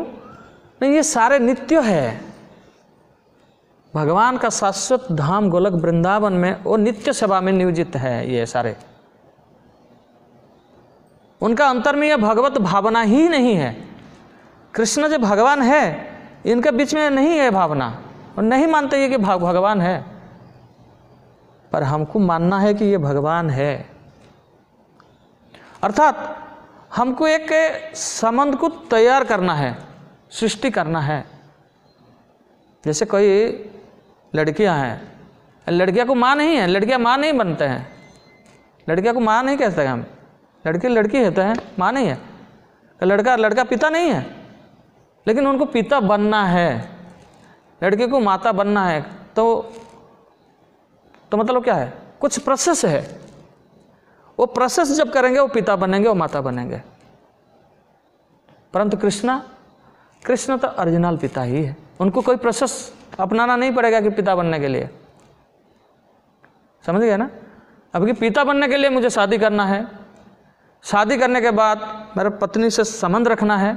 नहीं? ये सारे नित्य है। भगवान का शाश्वत धाम गोलक वृंदावन में वो नित्य सेवा में नियोजित है। ये सारे उनका अंतर में यह भगवत भावना ही नहीं है। कृष्ण जो भगवान है, इनके बीच में नहीं है भावना, और नहीं मानते ये कि भगवान है, पर हमको मानना है कि ये भगवान है। अर्थात हमको एक संबंध को तैयार करना है, सृष्टि करना है। जैसे कोई लड़कियां हैं, लड़कियां को माँ नहीं है, लड़कियां माँ नहीं बनते हैं, लड़कियां को माँ नहीं कहते हैं हम, लड़की लड़की होते हैं, माँ नहीं है। लड़का पिता नहीं है, लेकिन उनको पिता बनना है, लड़के को माता बनना है। तो मतलब क्या है, कुछ प्रोसेस है। वो प्रोसेस जब करेंगे वो पिता बनेंगे, वो माता बनेंगे। परंतु कृष्ण तो ओरिजिनल पिता ही है, उनको कोई प्रोसेस अपनाना नहीं पड़ेगा कि पिता बनने के लिए। समझ गए ना? अब कि पिता बनने के लिए मुझे शादी करना है, शादी करने के बाद मेरे पत्नी से संबंध रखना है,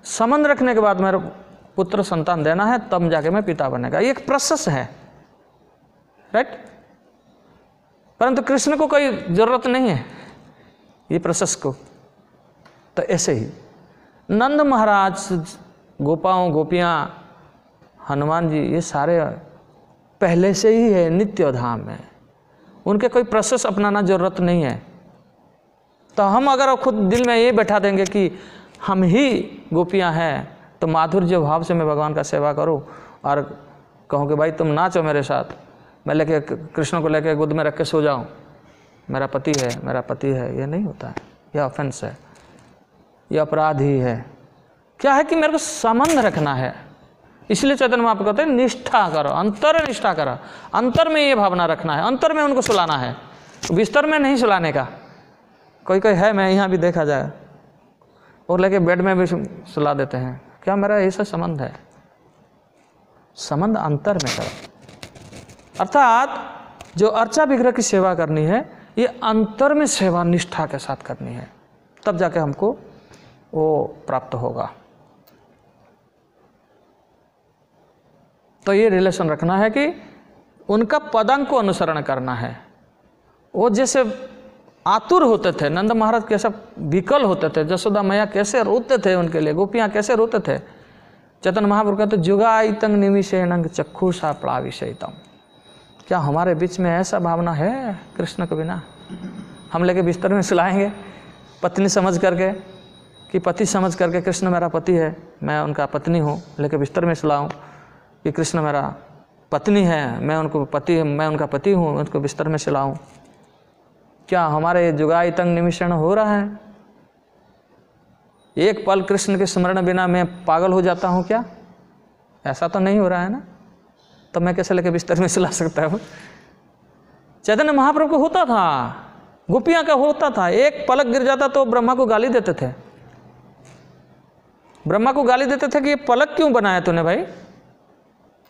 संबंध रखने के बाद मेरे पुत्र संतान देना है, तब जाके मैं पिता बनेगा। ये एक प्रोसेस है, राइट? परंतु कृष्ण को कोई जरूरत नहीं है ये प्रोसेस को। तो ऐसे ही नंद महाराज, गोपाओं गोपियाँ, हनुमान जी, ये सारे पहले से ही है नित्य धाम में, उनके कोई प्रोसेस अपनाना जरूरत नहीं है। तो हम अगर खुद दिल में ये बैठा देंगे कि हम ही गोपियाँ हैं, तो माधुर्य भाव से मैं भगवान का सेवा करूं और कहूँ कि भाई तुम नाचो मेरे साथ, मैं लेके कृष्ण को लेके गोद में रख के सो जाऊँ, मेरा पति है, मेरा पति है, ये नहीं होता है। यह ऑफेंस है, यह अपराध ही है। क्या है कि मेरे को संबंध रखना है। इसलिए चैतन्य महाप्रभु कहते हैं निष्ठा करो, अंतर निष्ठा करो। अंतर में ये भावना रखना है, अंतर में उनको सुलाना है, बिस्तर में नहीं सुलाने का। कोई है, मैं यहाँ भी देखा जाए, और लेके बेड में भी सुला देते हैं। क्या मेरा ऐसा संबंध है? संबंध अंतर में करो। अर्थात जो अर्चा विग्रह की सेवा करनी है, ये अंतर में सेवा निष्ठा के साथ करनी है, तब जाके हमको वो प्राप्त होगा। तो ये रिलेशन रखना है कि उनका पदांक को अनुसरण करना है। वो जैसे आतुर होते थे, नंद महाराज कैसे विकल होते थे, जसोदा मैया कैसे रोते थे उनके लिए, गोपियाँ कैसे रोते थे। चैतन्य महाप्रभु कहते जुगायतंग निमिषेणंग चक्षुषा प्लाविषयितम। क्या हमारे बीच में ऐसा भावना है कृष्ण के बिना? हम लेके बिस्तर में सुलाएंगे पत्नी समझ करके, कि पति समझ करके कृष्ण मेरा पति है, मैं उनका पत्नी हूँ, लेके बिस्तर में सुलाऊं कि कृष्ण मेरा पत्नी है, मैं उनका पति हूँ, उनको बिस्तर में सुलाऊं? क्या हमारे जुगाई तंग निमिषण हो रहा है? एक पल कृष्ण के स्मरण बिना मैं पागल हो जाता हूँ क्या? ऐसा तो नहीं हो रहा है ना? तो मैं कैसे लेके बिस्तर में सुला सकता हूँ? चैतन्य महाप्रभु को होता था, गोपियाँ का होता था, एक पलक गिर जाता तो ब्रह्मा को गाली देते थे। ब्रह्मा को गाली देते थे कि ये पलक क्यों बनाया तूने भाई?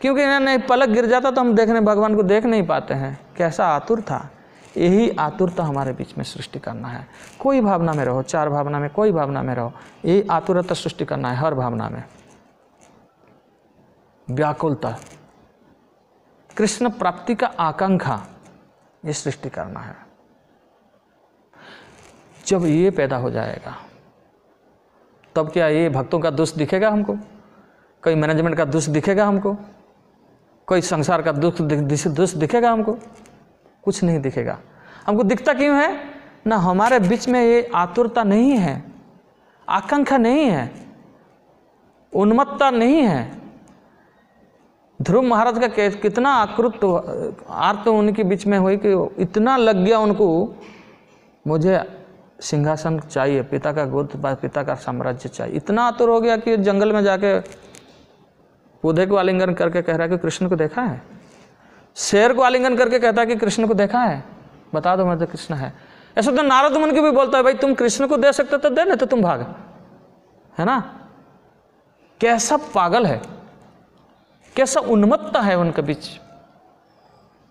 क्योंकि इन्होंने पलक गिर जाता तो हम भगवान को देख नहीं पाते हैं। कैसा आतुर था। यही आतुरता हमारे बीच में सृष्टि करना है। कोई भावना में रहो, चार भावना में, कोई भावना में रहो, यही आतुरता सृष्टि करना है। हर भावना में व्याकुलता, कृष्ण प्राप्ति का आकांक्षा, ये सृष्टि करना है। जब ये पैदा हो जाएगा तब क्या ये भक्तों का दुष्ट दिखेगा हमको? कोई मैनेजमेंट का दुष्ट दिखेगा हमको? कोई संसार का दुष्ट दिखेगा हमको? कुछ नहीं दिखेगा। हमको दिखता क्यों है? ना हमारे बीच में ये आतुरता नहीं है, आकांक्षा नहीं है, उन्मत्तता नहीं है। ध्रुव महाराज का कितना आर्त उनके बीच में हुई कि इतना लग गया उनको, मुझे सिंहासन चाहिए, पिता का गोद, पिता का साम्राज्य चाहिए। इतना आतुर हो गया कि जंगल में जाके पौधे को आलिंगन करके कह रहा है कि कृष्ण को देखा है। शेर को आलिंगन करके कहता है कि कृष्ण को देखा है, बता दो मुझे कृष्ण है। ऐसा तो नारद मुनि को भी बोलता है, भाई तुम कृष्ण को दे सकते तो दे, नहीं तो तुम भाग, है ना? कैसा पागल है, कैसा उन्मत्ता है उनके बीच।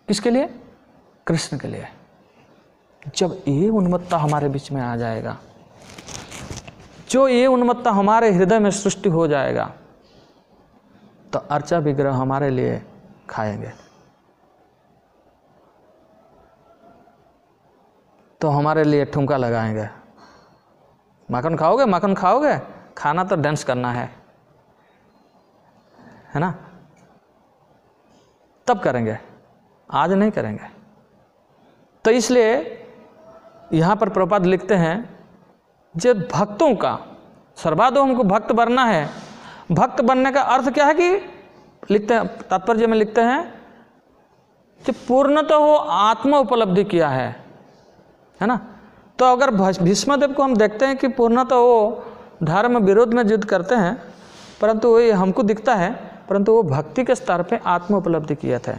किसके लिए? कृष्ण के लिए। जब ये उन्मत्ता हमारे बीच में आ जाएगा, जो ये उन्मत्ता हमारे हृदय में सृष्टि हो जाएगा, तो अर्चा विग्रह हमारे लिए खाएंगे, तो हमारे लिए ठुमका लगाएंगे। माखन खाओगे? माखन खाओगे? खाना तो डांस करना है ना? तब करेंगे, आज नहीं करेंगे। तो इसलिए यहाँ पर प्रभुपाद लिखते हैं, जो भक्तों का सर्वादो हमको भक्त बनना है। भक्त बनने का अर्थ क्या है? कि लिखते हैं, तात्पर्य में लिखते हैं कि पूर्णतः वो आत्म उपलब्धि किया है ना? तो अगर भीष्मदेव को हम देखते हैं कि पूर्णतः वो धर्म विरोध में युद्ध करते हैं, परंतु वो हमको दिखता है, परंतु वो भक्ति के स्तर पे आत्म उपलब्धि किए थे।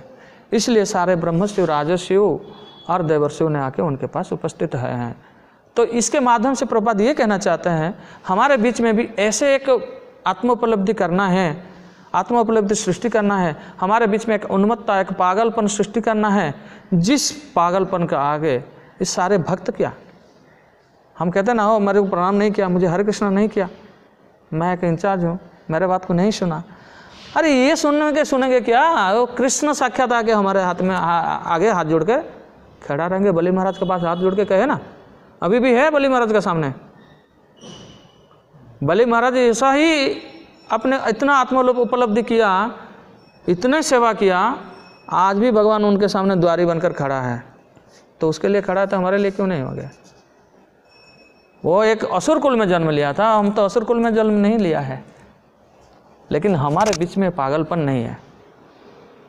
इसलिए सारे ब्रह्मर्षि, राजर्षि और देवर्षियों ने आके उनके पास उपस्थित हैं। तो इसके माध्यम से प्रभुपाद ये कहना चाहते हैं, हमारे बीच में भी ऐसे एक आत्मोपलब्धि करना है, आत्मोपलब्धि सृष्टि करना है। हमारे बीच में एक उन्मत्ता, एक पागलपन सृष्टि करना है, जिस पागलपन का आगे ये सारे भक्त क्या, हम कहते हैं ना, हो मेरे को प्रणाम नहीं किया, मुझे हरे कृष्ण नहीं किया, मैं एक इंचार्ज हूँ, मेरे बात को नहीं सुना। अरे ये सुनेंगे क्या? वो कृष्ण साक्षात आके हमारे हाथ में आगे हाथ जोड़ के खड़ा रहेंगे। बलि महाराज के पास हाथ जोड़ के कहे ना, अभी भी है बलि महाराज के सामने। बलि महाराज ऐसा ही अपने इतना उपलब्धि किया, इतने सेवा किया, आज भी भगवान उनके सामने द्वारी बनकर खड़ा है। तो उसके लिए खड़ा है, तो हमारे लिए क्यों नहीं हो गया? वो एक असुर कुल में जन्म लिया था, हम तो असुर कुल में जन्म नहीं लिया है, लेकिन हमारे बीच में पागलपन नहीं है।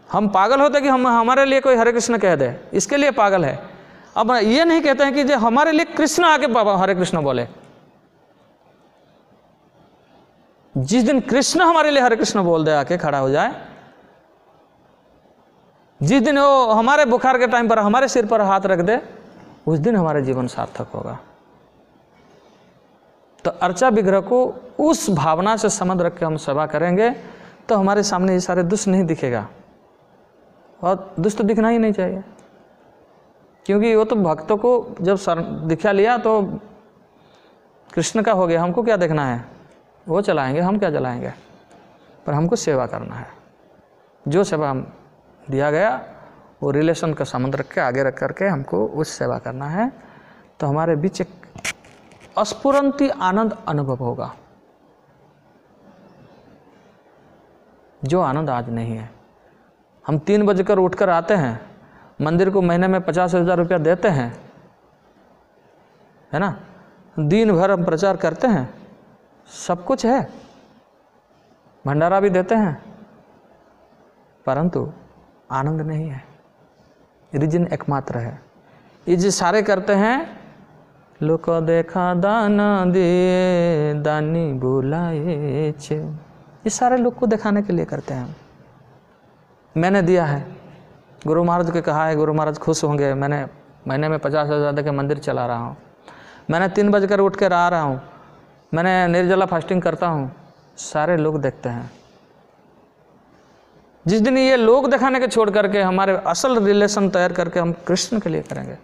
हम पागल होते कि हम हमारे लिए कोई हरे कृष्ण कह दे, इसके लिए पागल है। अब ये नहीं कहते हैं कि जो हमारे लिए कृष्ण आके बाबा हरे कृष्ण बोले। जिस दिन कृष्ण हमारे लिए हरे कृष्ण बोल दे, आके खड़ा हो जाए, जिस दिन वो हमारे बुखार के टाइम पर हमारे सिर पर हाथ रख दे, उस दिन हमारा जीवन सार्थक होगा। तो अर्चा विग्रह को उस भावना से समझ रख के हम सेवा करेंगे, तो हमारे सामने ये सारे दुष्ट नहीं दिखेगा, और दुष्ट दिखना ही नहीं चाहिए। क्योंकि वो तो भक्तों को जब दिखा लिया तो कृष्ण का हो गया, हमको क्या देखना है? वो चलाएंगे, हम क्या चलाएंगे? पर हमको सेवा करना है। जो सेवा हम दिया गया वो रिलेशन का संबंध रख के आगे रख करके हमको उस सेवा करना है, तो हमारे बीच एक अस्फुरंती आनंद अनुभव होगा, जो आनंद आज नहीं है। हम 3 बजे उठकर आते हैं, मंदिर को महीने में 50,000 रुपया देते हैं, है ना, दिन भर हम प्रचार करते हैं, सब कुछ है, भंडारा भी देते हैं, परंतु आनंद नहीं है। रीजन एकमात्र है, ये जो सारे करते हैं, लोक देखा दान दिए दानी बुलाए छे, ये सारे लोग को दिखाने के लिए करते हैं। मैंने दिया है, गुरु महाराज के कहा है, गुरु महाराज खुश होंगे, मैंने महीने में 50,000 दे के मंदिर चला रहा हूँ, मैंने 3 बजकर उठ कर आ रहा हूँ, मैंने निर्जला फास्टिंग करता हूँ, सारे लोग देखते हैं। जिस दिन ये लोग दिखाने के छोड़ करके हमारे असल रिलेशन तैयार करके हम कृष्ण के लिए करेंगे,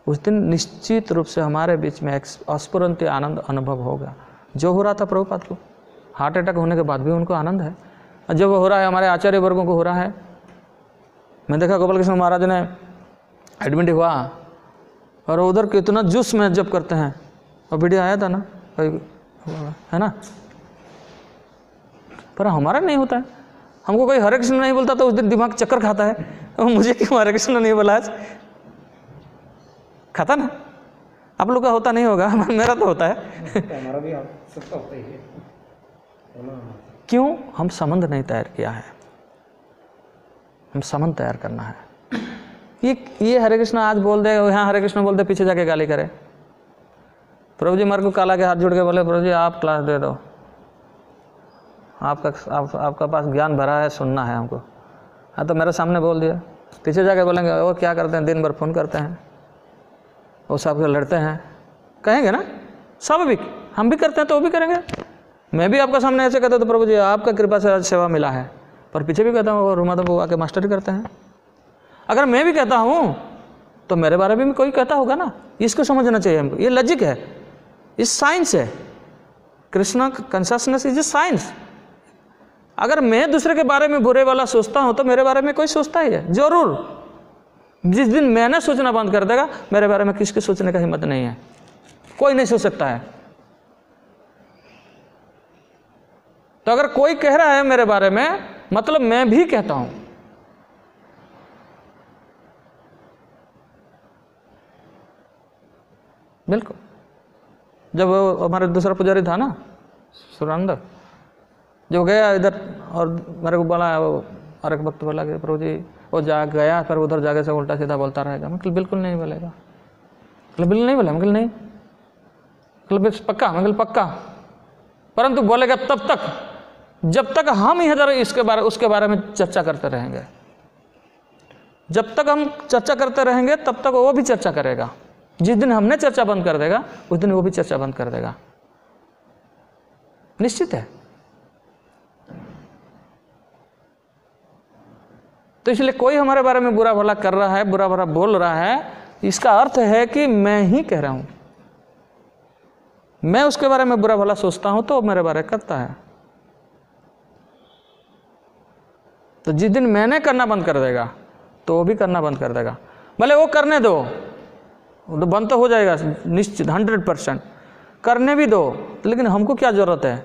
उस दिन निश्चित रूप से हमारे बीच में एक अस्फुरंत आनंद अनुभव होगा। जो हो रहा था प्रभुपाद को, हार्ट अटैक होने के बाद भी उनको आनंद है, और जब हो रहा है हमारे आचार्य वर्गों को हो रहा है। मैं देखा गोपाल कृष्ण महाराज ने एडमिट हुआ और उधर कितना जूस में जब करते हैं, और वीडियो आया था ना, है ना, पर हमारा नहीं होता है। हमको कोई हरे कृष्ण नहीं बोलता तो उस दिन दिमाग चक्कर खाता है, तो मुझे क्यों हरे कृष्ण नहीं बोला आज, खाता ना। आप लोग का होता नहीं होगा, मेरा तो होता है। हमारा भी सबका होता ही है। क्यों? हम संबंध नहीं तैयार किया है, हम संबंध तैयार करना है। ये हरे कृष्ण आज बोल दे, यहाँ हरे कृष्ण बोल दे, पीछे जाके गाली करे। प्रभु जी मेरे को काला के हाथ जोड़ के बोले, प्रभु जी आप क्लास दे दो, आपका पास ज्ञान भरा है, सुनना है हमको। हाँ तो मेरे सामने बोल दिया, पीछे जाके बोलेंगे वो क्या करते हैं, दिन भर फोन करते हैं, वो सब लड़ते हैं, कहेंगे ना, स्वाभाविक, हम भी करते हैं तो वो भी करेंगे। मैं भी आपका सामने ऐसे कहता तो प्रभु जी आपका कृपा से आज सेवा मिला है, पर पीछे भी कहता हूँ वो रुमा तो आके मास्टरी करते हैं। अगर मैं भी कहता हूँ तो मेरे बारे में भी कोई कहता होगा ना, इसको समझना चाहिए हमको। ये लॉजिक है, ये साइंस है। Krishna consciousness is a science. अगर मैं दूसरे के बारे में बुरे वाला सोचता हूँ तो मेरे बारे में कोई सोचता ही है जरूर। जिस दिन मैंने सोचना बंद कर देगा, मेरे बारे में किसके सोचने का हिम्मत नहीं है, कोई नहीं सोच सकता है। तो अगर कोई कह रहा है मेरे बारे में, मतलब मैं भी कहता हूं। बिल्कुल। जब हमारे दूसरा पुजारी था ना सुरानंद, जो गया इधर और मेरे को बोला, और एक वक्त बोला कि प्रभु जी वो जा गया, फिर उधर जाके से उल्टा सीधा बोलता रहेगा। मैं बिल्कुल नहीं बोलेगा, बिल्कुल नहीं बोला, मैं नहीं, पक्का, मैं पक्का। परंतु बोलेगा तब तक जब तक हम इधर उसके बारे में चर्चा करते रहेंगे। जब तक हम चर्चा करते रहेंगे तब तक वो भी चर्चा करेगा। जिस दिन हमने चर्चा बंद कर देगा उस दिन वो भी चर्चा बंद कर देगा, निश्चित है। तो इसलिए कोई हमारे बारे में बुरा भला कर रहा है, बुरा भला बोल रहा है, इसका अर्थ है कि मैं ही कह रहा हूं। मैं उसके बारे में बुरा भला सोचता हूं तो वो मेरे बारे में करता है। तो जिस दिन मैंने करना बंद कर देगा तो वो भी करना बंद कर देगा। भले वो करने दो, तो बंद तो हो जाएगा निश्चित, 100% करने भी दो, लेकिन हमको क्या जरूरत है?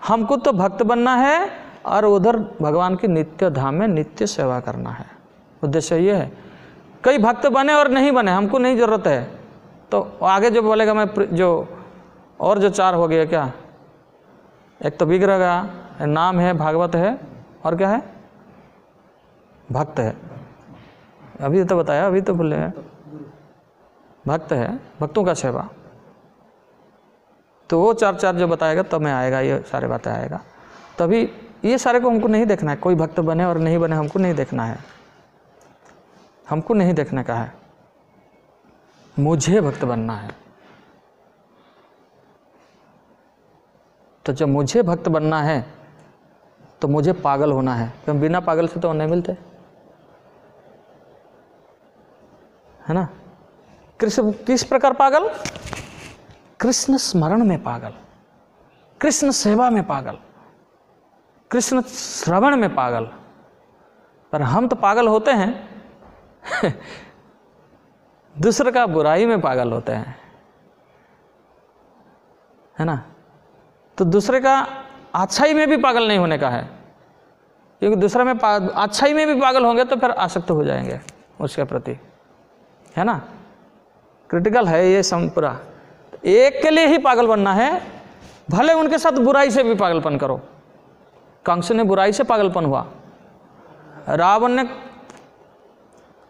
हमको तो भक्त बनना है और उधर भगवान की नित्य धाम में नित्य सेवा करना है। उद्देश्य ये है। कई भक्त बने और नहीं बने, हमको नहीं जरूरत है। तो आगे जो बोलेगा मैं जो और जो 4 हो गया क्या, एक तो विग्रह का नाम है, भागवत है, और क्या है, भक्त है। अभी तो बताया, अभी तो बोले भक्त है, भक्तों का सेवा। तो वो 4 जो बताएगा तब में आएगा, ये सारे बातें आएगा। तभी ये सारे को हमको नहीं देखना है। कोई भक्त बने और नहीं बने हमको नहीं देखना है, हमको नहीं देखने का है। मुझे भक्त बनना है। तो जब मुझे भक्त बनना है तो मुझे पागल होना है, क्योंकि बिना पागल से तो नहीं मिलते, है ना। कृष्ण किस प्रकार पागल? कृष्ण स्मरण में पागल, कृष्ण सेवा में पागल, कृष्ण श्रवण में पागल। पर हम तो पागल होते हैं दूसरे का बुराई में पागल होते हैं, है ना। तो दूसरे का अच्छाई में भी पागल नहीं होने का है, क्योंकि दूसरे में अच्छाई में भी पागल होंगे तो फिर आसक्त हो जाएंगे। उसके प्रति, है ना। क्रिटिकल है ये पूरा। एक के लिए ही पागल बनना है, भले उनके साथ बुराई से भी पागलपन करो। कंस ने बुराई से पागलपन हुआ, रावण ने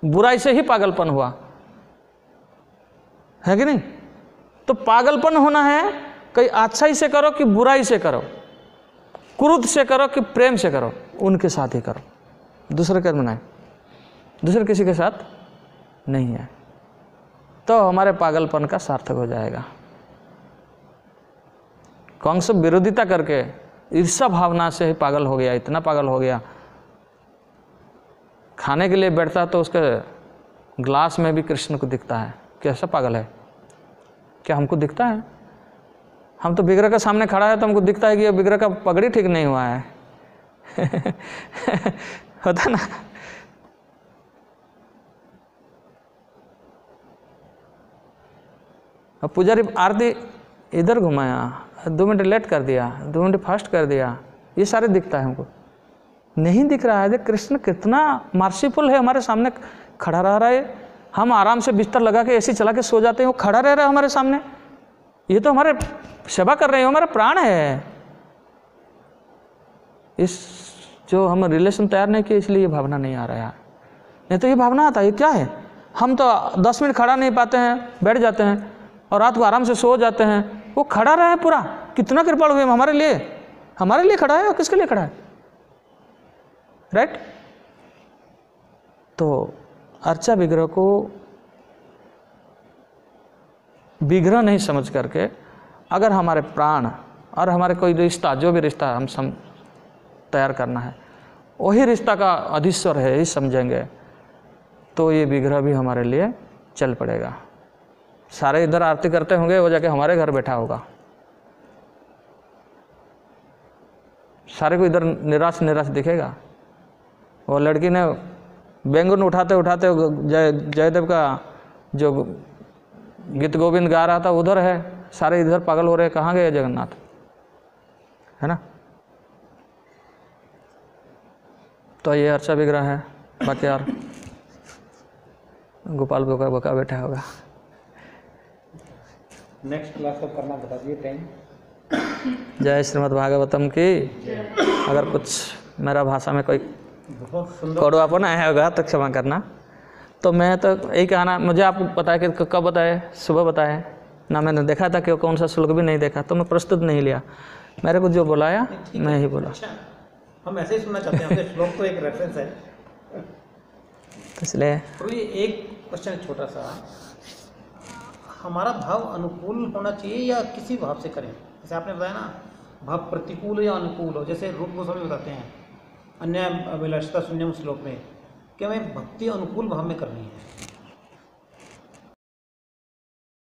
बुराई से ही पागलपन हुआ, है कि नहीं। तो पागलपन होना है, कहीं अच्छाई से करो कि बुराई से करो, क्रोध से करो कि प्रेम से करो, उनके साथ ही करो। दूसरे कर्म नहीं, दूसरे किसी के साथ नहीं है, तो हमारे पागलपन का सार्थक हो जाएगा। कंस विरोधिता करके ईर्ष्या भावना से ही पागल हो गया, इतना पागल हो गया, खाने के लिए बैठता तो उसके ग्लास में भी कृष्ण को दिखता है। कैसा पागल है, क्या हमको दिखता है? हम तो विग्रह के सामने खड़ा है तो हमको दिखता है कि ये विग्रह का पगड़ी ठीक नहीं हुआ है होता ना। अब पुजारी आरती इधर घुमाया, 2 मिनट लेट कर दिया, 2 मिनट फास्ट कर दिया, ये सारे दिखता है हमको। नहीं दिख रहा है कि कृष्ण कितना मर्सीफुल है, हमारे सामने खड़ा रह रहा है। हम आराम से बिस्तर लगा के ऐसे चला के सो जाते हैं, वो खड़ा रह रहा है हमारे सामने। ये तो हमारे सेवा कर रहे हैं, हमारा प्राण है। इस जो हम रिलेशन तैयार नहीं किए, इसलिए ये भावना नहीं आ रहा है। नहीं तो ये भावना आता है, ये क्या है? हम तो 10 मिनट खड़ा नहीं पाते हैं, बैठ जाते हैं और रात को आराम से सो जाते हैं। वो खड़ा रहा है पूरा, कितना कृपालु हुए हमारे लिए खड़ा है। और किसके लिए खड़ा है? राइट। तो अर्चा विग्रह को विग्रह नहीं समझ करके, अगर हमारे प्राण और हमारे कोई रिश्ता, जो भी रिश्ता हम तैयार करना है, वही रिश्ता का अधीश्वर है, ये समझेंगे तो ये विग्रह भी हमारे लिए चल पड़ेगा। सारे इधर आरती करते होंगे, वो जाके हमारे घर बैठा होगा। सारे को इधर निराश दिखेगा। वो लड़की ने बैंगन उठाते उठाते जयदेव का जो गीत गोविंद गा रहा था उधर है, सारे इधर पागल हो रहे, कहाँ गए जगन्नाथ, है ना। तो ये अर्चा विग्रह है। बाकी यार गोपाल बोका बैठा होगा। नेक्स्ट क्लास का करना बता दिए टाइम। जय श्रीमद् भागवतम की। अगर कुछ मेरा भाषा में कोई कड़वापन आया होगा तो क्षमा करना। तो मैं तो यही कहना, मुझे आपको पता है कि कब बताए, सुबह बताए ना, मैंने देखा था कि कौन सा श्लोक भी नहीं देखा, तो मैं प्रस्तुत नहीं लिया। मेरे को जो बुलाया मैं ही बोला। अच्छा, हम ऐसे ही सुनना चाहते हैं, श्लोक तो एक रेफरेंस है, इसलिए तो ये एक क्वेश्चन छोटा सा, हमारा भाव अनुकूल होना चाहिए या किसी भाव से करें? जैसे आपने बताया ना, भाव प्रतिकूल या अनुकूल हो। जैसे रूप गोस्वामी बताते हैं अन्य अभिलाषता शून्यम श्लोक में कि हमें भक्ति अनुकूल भाव में करनी है।